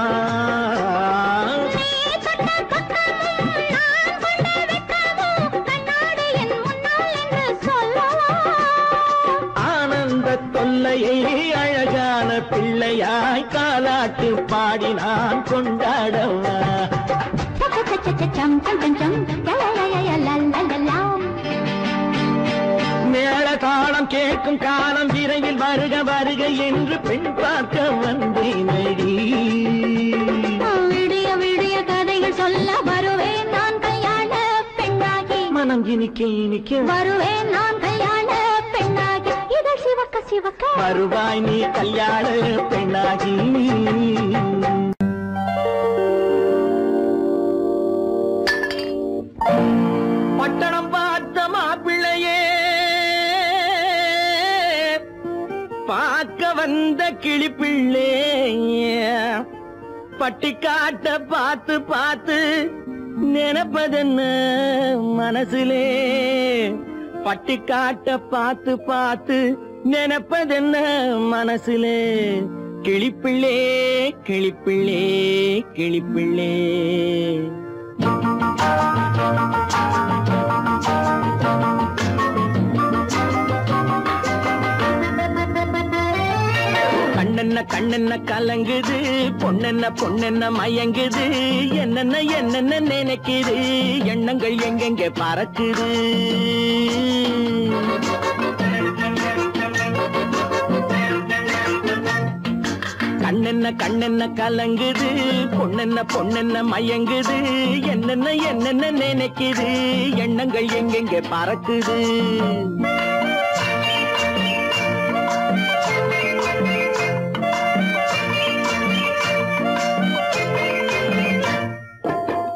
தொல்லையை அழகான பிள்ளையாய் காலாட்டு பாடி நான் கொண்டாடவா. மேள காலம் கேட்கும் காலம் விரைவில் வருக வருக என்று பெண் பார்க்க வந்தேனடி. விடிய விடிய கதைகள் சொல்ல வருவேன் நான் கல்யாண பெண்ணாகி. மனம் இனிக்க இனிக்க வருவேன் நான் கல்யாண பெண்ணாகி. இதழ் சிவக்க சிவக்க வருவாய் நீ கல்யாண பெண்ணாகி. பட்டணம் பார்த்த மாப்பிள்ளையே பார்க்க வந்த கிளிப்பிள்ளே பட்டிக்காட்ட பார்த்து பார்த்து நினைப்பதென்ன மனசுலே. பட்டிக்காட்ட பார்த்து பார்த்து நினைப்பதென்ன மனசுலே. கிளிப்பிள்ளே கிளிப்பிள்ளே கிளிப்பிள்ளே. கண்ணென்ன கண்ணென்ன கலங்குது பொண்ணென்ன பொண்ணென்ன மயங்குது. என்னென்ன என்னென்ன நினைக்குது எண்ணங்கள் எங்கெங்க பறக்குது. கண்ணென்ன கண்ணென்ன கலங்குது பொண்ணென்ன பொண்ணென்ன மயங்குது. என்னென்ன என்னென்ன நினைக்குது எண்ணங்கள் எங்கெங்க பறக்குது.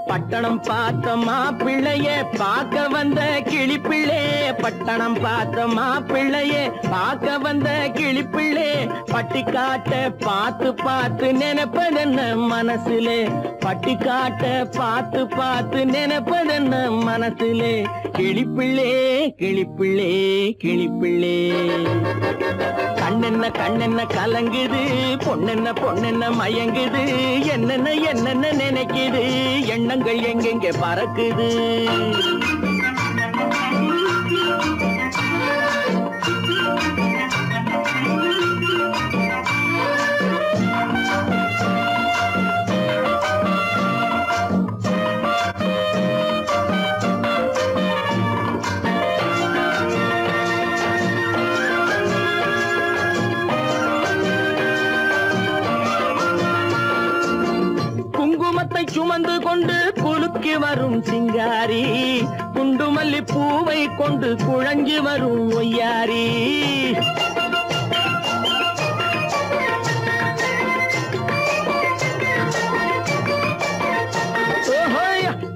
பட்டணம் பார்த்த மாப்பிள்ளைய பார்க்க வந்த கிளிப்பிள்ளே. பட்டணம் பார்த்த மாப்பிள்ளைய பார்க்க வந்த கிளிப்பிள்ளே. பட்டிக்காட்ட பார்த்து பார்த்து நினைப்பதென்ன மனசுலே. பட்டிக்காட்ட பார்த்து பார்த்து நினைப்பதென்ன மனசுலே. கிளிப்பிள்ளே கிளிப்பிள்ளே கிளிப்பிள்ளே. கண்ணென்ன கண்ணென்ன கலங்குது பொண்ணென்ன பொண்ணென்ன மயங்குது. என்னென்ன என்னென்ன நினைக்குது எண்ணங்கள் எங்கெங்க பறக்குது. சுமந்து கொண்டு குலுக்கி வரும் சிங்காரி. குண்டுமல்லி பூவை கொண்டு குழஞ்சி வரும் ஒய்யாரி.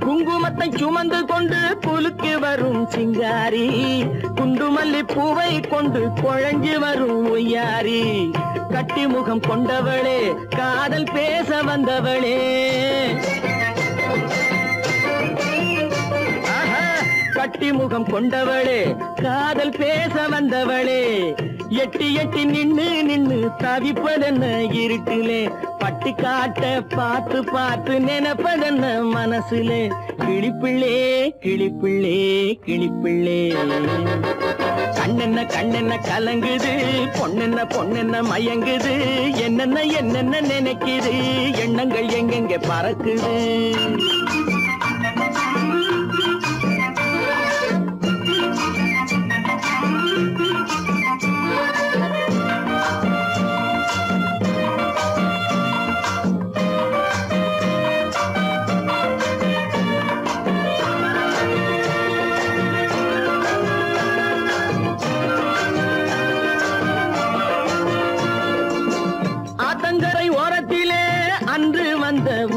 குங்குமத்தை சுமந்து கொண்டு குலுக்கி வரும் சிங்காரி. குண்டுமல்லி பூவை கொண்டு குழஞ்சி வரும் ஒய்யாரி. கட்டி முகம் கொண்டவளே காதல் பேச வந்தவளே. கட்டி முகம் கொண்டவளே காதல் பேச வந்தவளே. எட்டி எட்டி நின்னு நின்னு தவிப்பதென்ன இருட்டிலே. பட்டிக்காட்ட பார்த்து பார்த்து நினைப்பதென்ன மனசுலே. கிளிப்பிள்ளே கிளிப்பிள்ளே கிளிப்பிள்ளே. கண்ணென்ன கண்ணென்ன கலங்குது, பொண்ணென்ன பொண்ணென்ன மயங்குது, என்னென்ன என்னென்ன நினைக்குது, எண்ணங்கள் எங்கெங்க பறக்குது.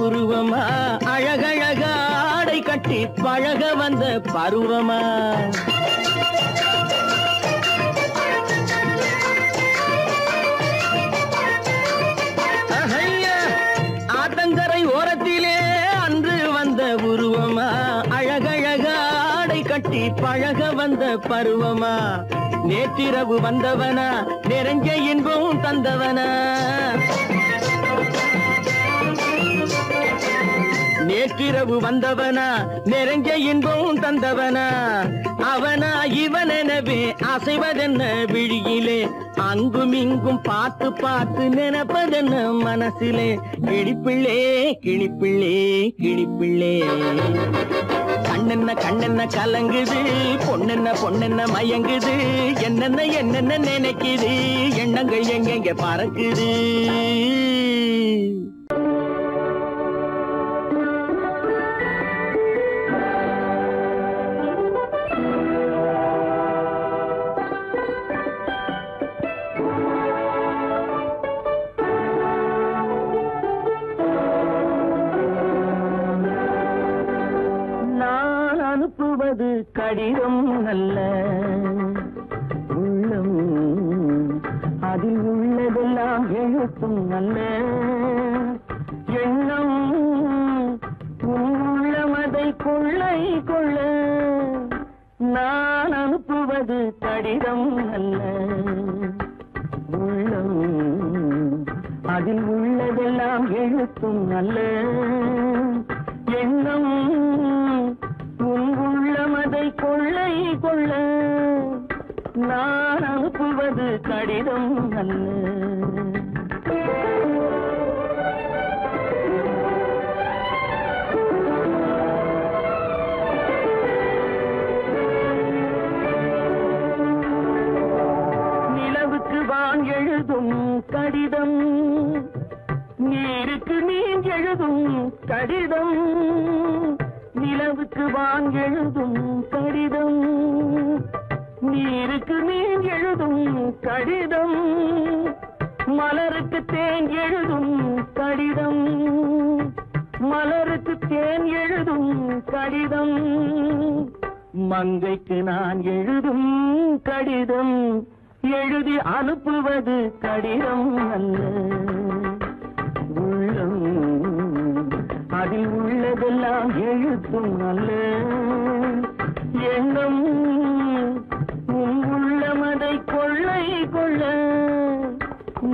உருவமா அழகழக ஆடை கட்டி பழக வந்த பருவமா, ஆத்தங்கரை ஓரத்திலே அன்று வந்த உருவமா அழகழக ஆடை கட்டி பழக வந்த பருவமா, நேற்றிரவு வந்தவனா நிறைஞ்ச இன்பம் தந்தவனா, நேற்றிரவு வந்தவனா நிறைஞ்ச இன்பம் தந்தவனா, அவனா இவனெனவே அசைவதென்ன விழியிலே, அங்கும் இங்கும் பார்த்து பார்த்து நினைப்பதென்ன மனசிலே, கிளிப்பிள்ளே கிளிப்பிள்ளே கிளிப்பிள்ளே. கண்ணென்ன கண்ணென்ன கலங்குது, பொண்ணென்ன பொண்ணென்ன மயங்குது, என்னென்ன என்னென்ன நினைக்குது, எண்ணங்கள் எங்கெங்க பறக்குது. அனுப்புவது கடிதம் அல்ல, உள்ளம் அதில் உள்ளதெல்லாம் எழுத்தும் அல்ல, எண்ணம் உள்ளமதை கொள்ளை கொள்ள. நான் அனுப்புவது கடிதம் அல்ல, உள்ளம் அதில் உள்ளதெல்லாம் எழுத்தும் அல்ல, எண்ணம் உள்ளமதை கொள்ளை கொள்ள. நான் அனுப்புவது கடிதம் அல்ல. நிலவுக்கு வான் எழுதும் கடிதம், நீருக்கு நீர் எழுதும் கடிதம், நிலவுக்கு வான் எழுதும் கடிதம், நீருக்கு நீர் எழுதும் கடிதம், மலருக்கு தேன் எழுதும் கடிதம், மலருக்கு தேன் எழுதும் கடிதம், மங்கைக்கு நான் எழுதும் கடிதம், எழுதி அனுப்புவது கடிதம் அல்ல, உள்ளம் அதில் உள்ளதெல்லாம் எழுத்தும் அல்ல, எண்ணம் உள்ளமதை கொள்ளை கொள்ள.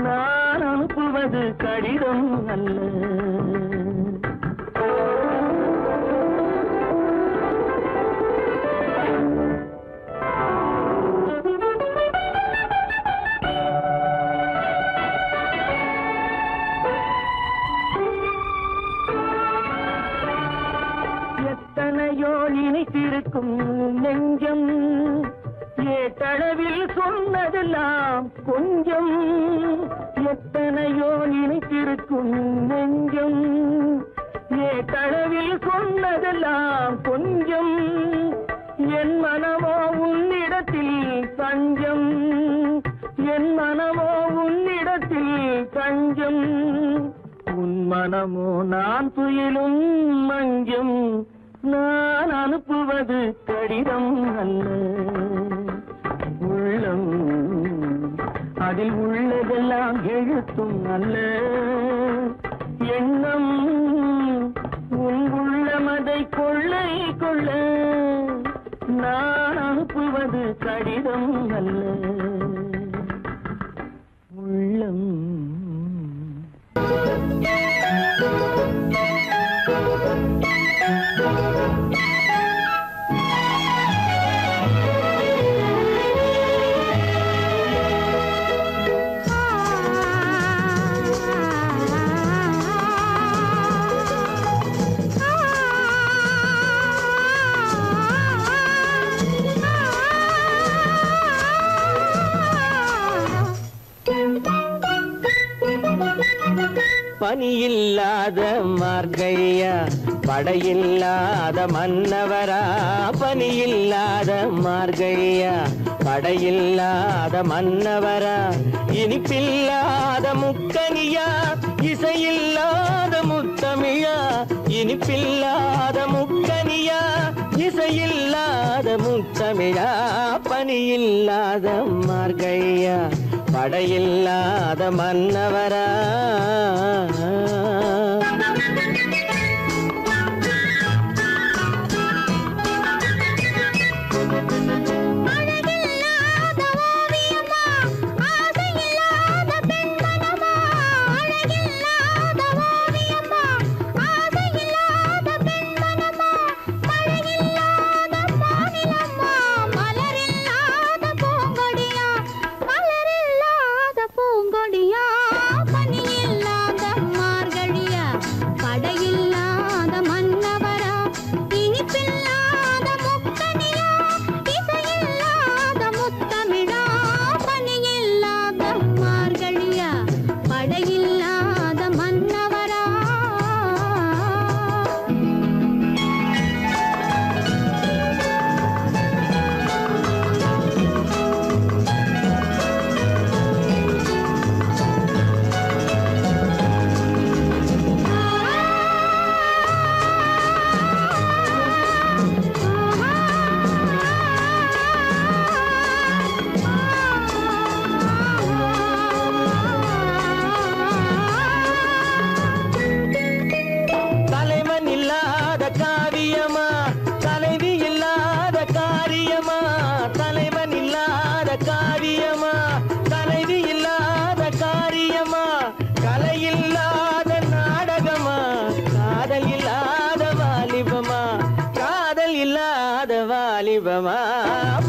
நான் அனுப்புவது கடிதம் அல்ல. எத்தனையோ நினைத்திருக்கும் நெஞ்சம், ஏட்டளவில் சொன்னதெல்லாம் கொஞ்சம், எத்தனையோ நினைத்திருக்கும் நெஞ்சம், ஏட்டளவில் சொன்னதெல்லாம் கொஞ்சம், என் மனமோ உன்னிடத்தில் தஞ்சம், என் மனமோ உன்னிடத்தில் தஞ்சம், உன் மனமோ நான் துயிலும் மஞ்சம். நான் அனுப்புவது கடிதம் அல்ல, உள்ளம் அதில் உள்ளதெல்லாம் எழுத்தும் அல்ல, எண்ணம் உன் உள்ளமதை கொள்ளை கொள்ள. நான் அனுப்புவது கடிதம் அல்ல, உள்ளம். பனியில்லாத மார்கழியா படையில்லாத மன்னவரா பனியில்லாத மார்கழியா படையில்லாத மன்னவரா இனிப்பில்லாத முக்கனியா இசையில்லாத முத்தமிழா இனிப்பில்லாத முக்கனியா இசையில்லாத முத்தமிழா பனியில்லாத மார்கழியா படையில்லாத மன்னவரா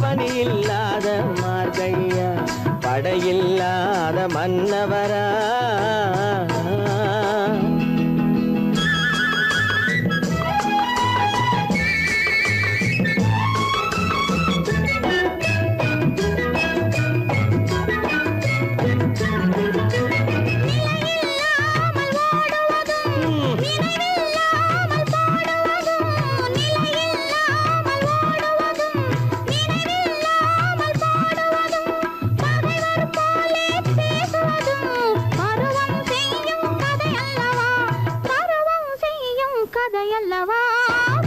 பனியில்லாத மார்கழியா படையில்லாத மன்னவரா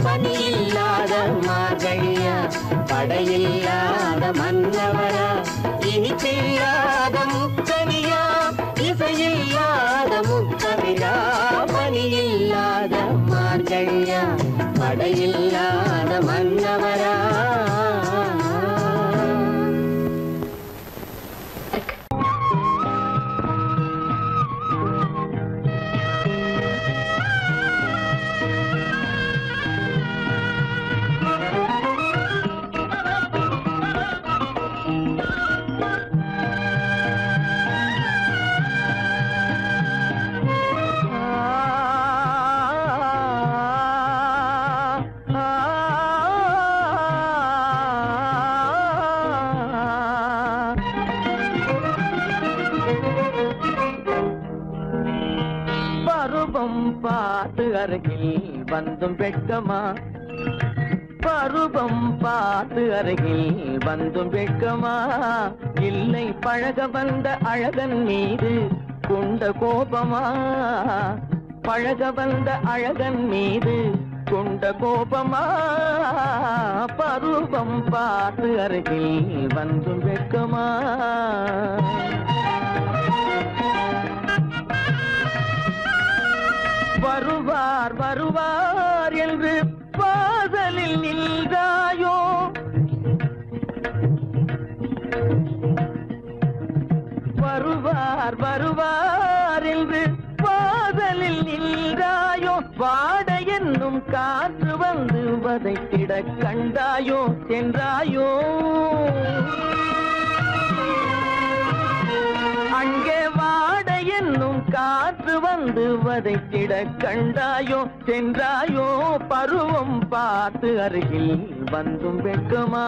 பனியில்லாத மார்கழியா படையில்லாத மன்னவரா இனிப்பில்லாத முக்கனியா இசையில்லாத முக்கமிழா பனியில்லாத மார்கழியா படையில்லாத மன்னவரா பார்த்து அருகில் வந்தும் வெட்கமா பருவம் பார்த்து அருகில் வந்தும் வெட்கமா இல்லை பழக வந்த அழகன் மீது கொண்ட கோபமா பழக வந்த அழகன் மீது கொண்ட கோபமா பருவம் பார்த்து அருகில் வந்தும் வெட்கமா வருவார் வருவார் என்று வாசலில் நின்றாயோ வருவார் வருவார் என்று வாசலில் நின்றாயோ வாட என்னும் காற்று வந்து வதைத்திட கண்டாயோ சென்றாயோ அங்கே வாட என்னும் காற்று வந்து வதைத்திட கண்டாயோ சென்றாயோ பருவம் பார்த்து அருகில் வந்தும் வெட்கமா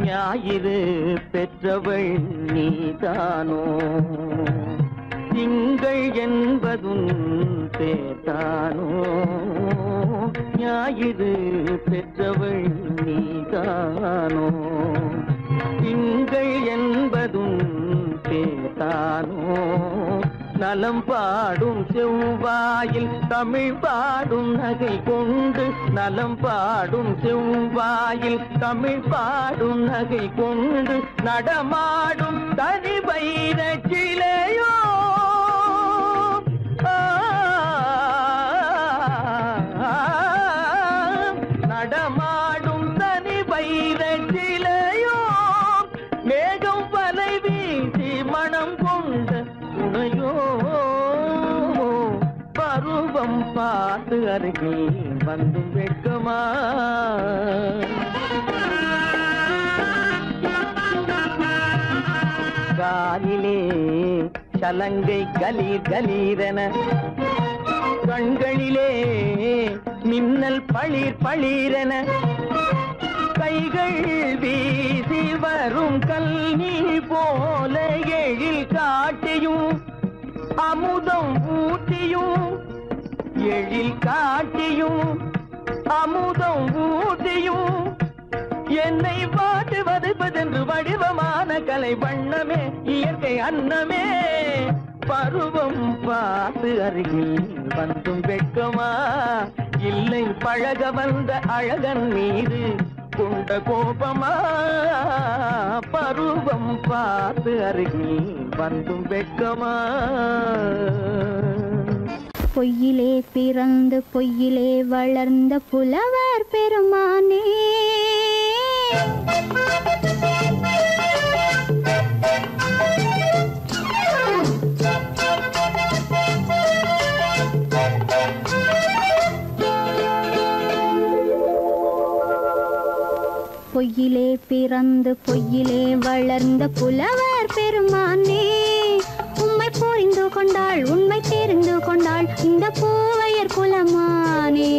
ஞாயிறு பெற்றவள் நீதானோ திங்கள் என்பதும் பேத்தானோ ஞாயிறு பெற்றவள் நீதானோ திங்கள் என்பதும் பேத்தானோ நலம் பாடும் செவ்வாயில் தமிழ் பாடும் நகை கொண்டு நலம் பாடும் செவ்வாயில் தமிழ் பாடும் நகை கொண்டு நடமாடும் தனி வைர சிலையோ நடமாடும் தனி வைர சிலையோ மேகம் வலை வீசி மனம் கொண்ட துணையோ பருவம் பார்த்து அருகில் வந்தும் வெட்கமா காலிலே சலங்கை கலீர் கலீரென கண்களிலே மின்னல் பளிர் பளிரென கைகள் வீசி வரும் கல்நீர் போல எழில் காட்டியும் அமுதம் ஊட்டியும் எழில் காட்டியும் அமுதம் ஊட்டியும் என்னை பாட்டு வதைப்பதென்று வடிவமான கலை வண்ணமே இயற்கை அன்னமே பருவம் பார்த்து அருகில் வந்தும் வெட்கமா இல்லை பழக வந்த அழகன் மீது கொண்ட கோபமா பருவம் பார்த்து அருகில் வந்தும் வெட்கமா பொய்யிலே பிறந்து பொய்யிலே வளர்ந்த புலவர் பெருமானே பொய்யிலே பிறந்து பொய்யிலே வளர்ந்த புலவர் பெருமானே உம்மை புரிந்து கொண்டாள் உண்மை தெரிந்து கொண்டாள் இந்த பூவையர் குலமானே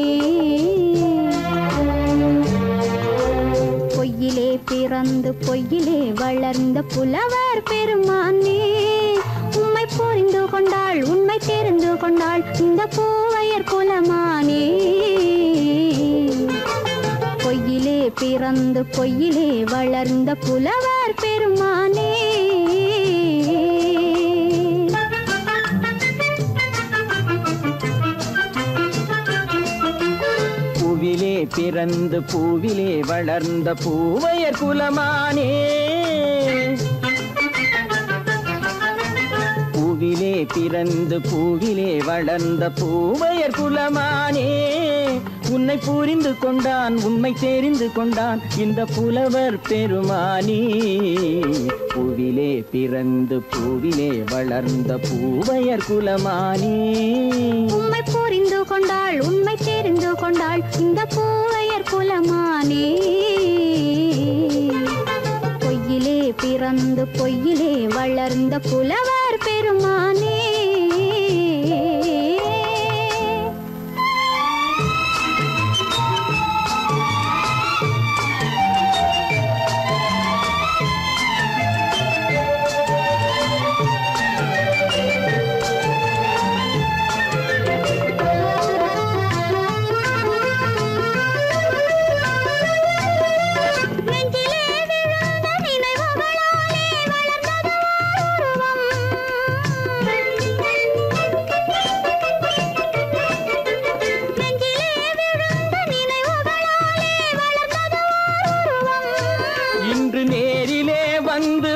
பொய்யிலே பிறந்து பொய்யிலே வளர்ந்த புலவர் பெருமானே உம்மை புரிந்து கொண்டாள் உண்மை தெரிந்து கொண்டாள் இந்த பூவையர் குலமானே பொய்யிலே பிறந்து பொய்யிலே வளர்ந்த புலவர் பெருமானே பூவிலே பிறந்து பூவிலே வளர்ந்த பூவையர் குலமானே பூவிலே பிறந்து பூவிலே வளர்ந்த பூவையர் குலமானே உன்னை புரிந்து கொண்டான் உண்மை தெரிந்து கொண்டான் இந்த புலவர் பெருமானே பூவிலே பிறந்து பூவிலே வளர்ந்த பூவையர் குலமானே உம்மை புரிந்து கொண்டாள் உண்மை தெரிந்து கொண்டாள் இந்த பூவையர் குலமானே பொய்யிலே பிறந்து பொய்யிலே வளர்ந்த புலவர் பெருமானே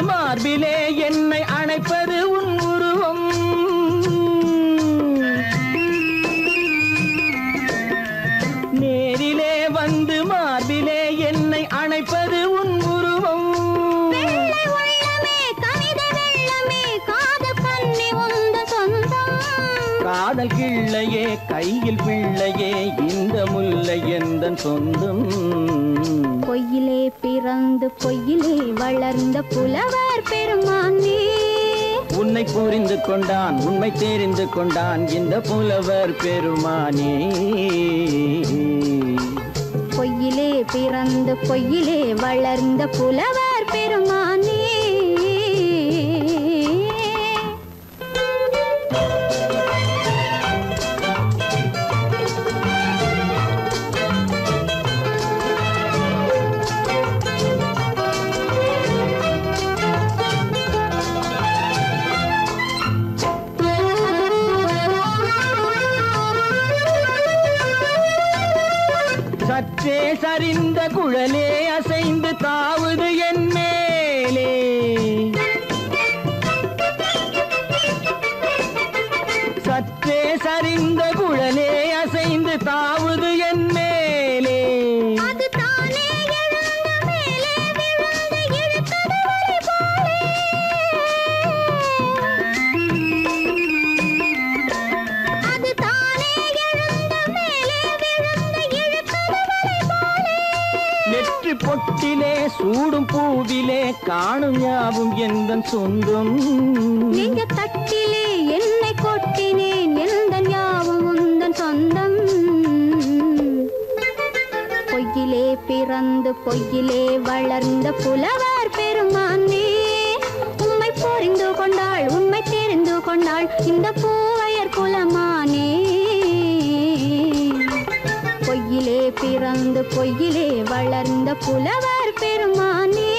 மார்பிலே என்னை அணைப்பது உன் உருவம் நேரிலே வந்து மார்பிலே என்னை அணைப்பது உன் உருவம் காதல் கிள்ளையே கையில் பிள்ளையே இந்த முல்லை எந்தன் சொந்தம் பொய்யிலே பிறந்து பொய்யிலே வளர்ந்த புலவர் பெருமானே உன்னை புரிந்து கொண்டான் உண்மை தெரிந்து கொண்டான் இந்த புலவர் பெருமானே பொய்யிலே பிறந்து பொய்யிலே வளர்ந்த புலவர் பெருமானே. சற்றே சரிந்த குழலே அசைந்து தாவுது என் மேலே. சற்றே சரிந்த குழலே அசைந்து தாவுது என் மேலே. அது தானே எழுந்த மேலே விழுந்து இழுத்தது வழி போலே. அது தானே எழுந்த மேலே விழுந்து இழுத்தது வழி போலே. நெற்றி பொட்டிலே சூடும் பூவிலே காணும் யாவும் எந்தன் சொந்தம். நெஞ்ச தட்டிலே என்னை கொட்டினேன் எந்தன் யாவும் உந்தன் சொந்தம். பொய்யிலே பிறந்து பொய்யிலே வளர்ந்த புலவர் பெருமானே. உம்மை புரிந்து கொண்டாள் உண்மை தெரிந்து கொண்டாள் இந்த பூவையர் குலமானே. பொய்யிலே பிறந்து பொய்யிலே வளர்ந்த புலவர் பெருமானே.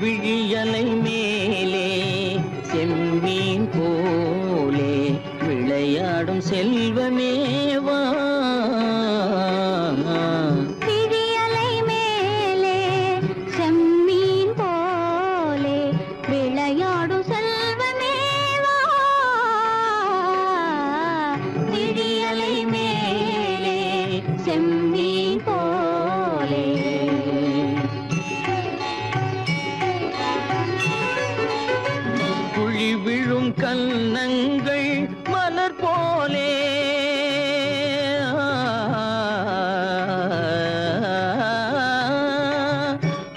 விழியலை மேலே செம்மீன் போலே விளையாடும் செல்வமேவா. விழியலை மேலே செம்மீன் போலே விளையாடும் செல்வமேவா. விழியலை மேலே செம்மீன் போலே. குழி விழும் கன்னங்கள் மலர் போலே.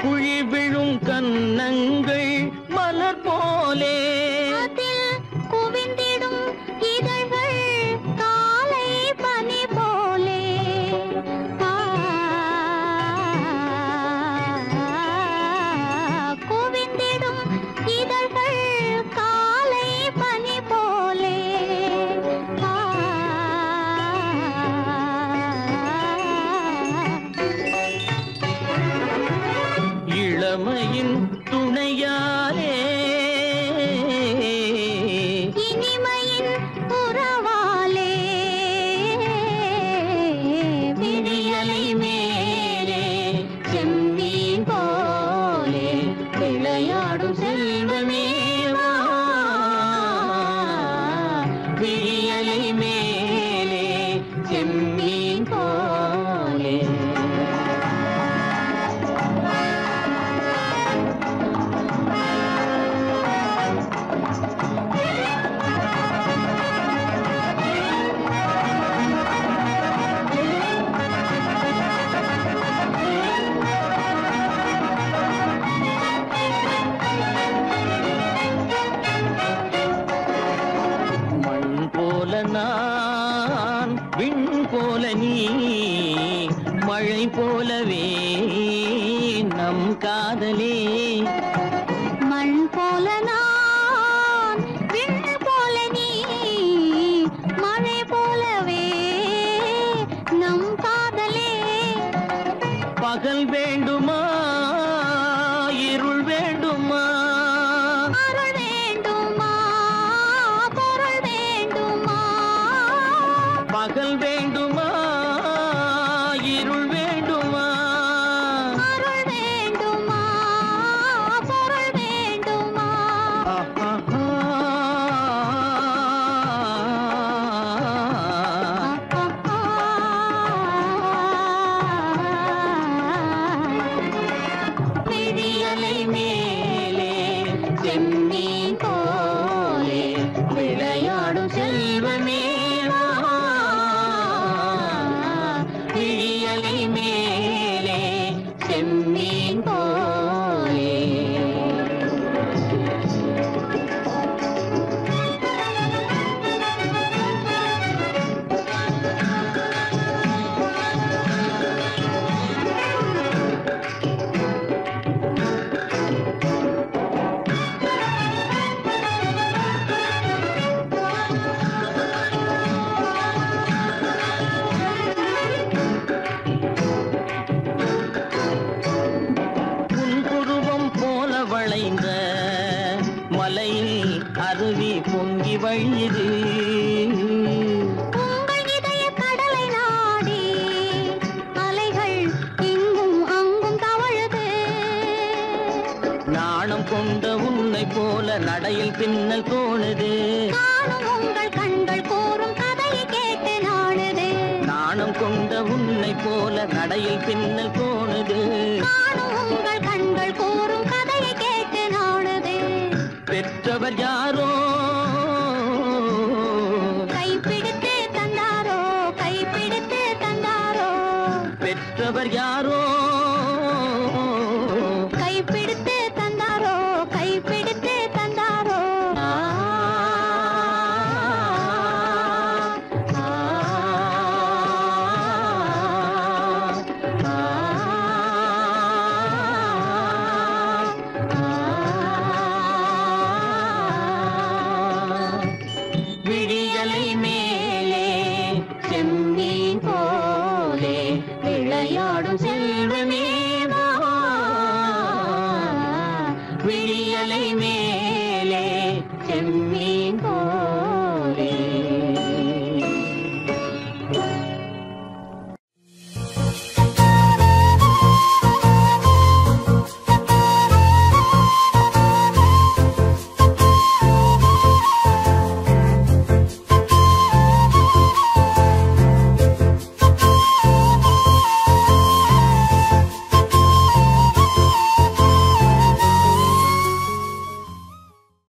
குழி விழும் கன்னங்கள் மலர் போலே. அதில் குவிந்திடும் இதழ்கள் காலை பனி போலே. குவிந்திடும் இதழ்கள் காலை பனி போலே. இளமையின் துணையாலே இனிமையின் உறவாலே. விழியலை மேலே செம்மீன் போலே விளையாடும் செல்வமேவா. விழியலை மேலே செம்மீன் போலே. மண் போல நான் விண் போல நீ மழை போலவே நம் காதலே. மண் போல நான் விண் போல நீ மழை போலவே நம் காதலே. பகல் வேண்டுமா இருள் வேண்டுமா. அருள் பகல் வேண்டுமா இருள் வேண்டுமா அருள் வேண்டுமா பொருள் வேண்டுமா விழியலை மேலே செம்மீன் போலே விளையாடும் செல்வமே விழியலை மேலே செம்மீன் போலே வளைந்த மலையில் அருவி பொங்கி வழியுது உங்கள் இதய கடலை நாடி அலைகள் இங்கும் அங்கும் தவழுது நாணம் கொண்ட உன்னை போல நடையில் பின்னல் தோணுது காணும் உங்கள் கண்கள் கூறும் கதையை கேட்டு நாடுது நாணம் கொண்ட உன்னை போல நடையில் பின்னல் தோணுது காணும் உங்கள் கண்கள் கூறும் கதையை கேட்டு நாடுது பெற்றவர் யாரோ கைப்பிடித்து தந்தாரோ கைப்பிடித்து தந்தாரோ பெற்றவர் யாரோ கைப்பிடித்து தந்தாரோ கைப்பிடித்து தந்தாரோ விழியலை மேலே செம்மீன் போலே விளையாடும்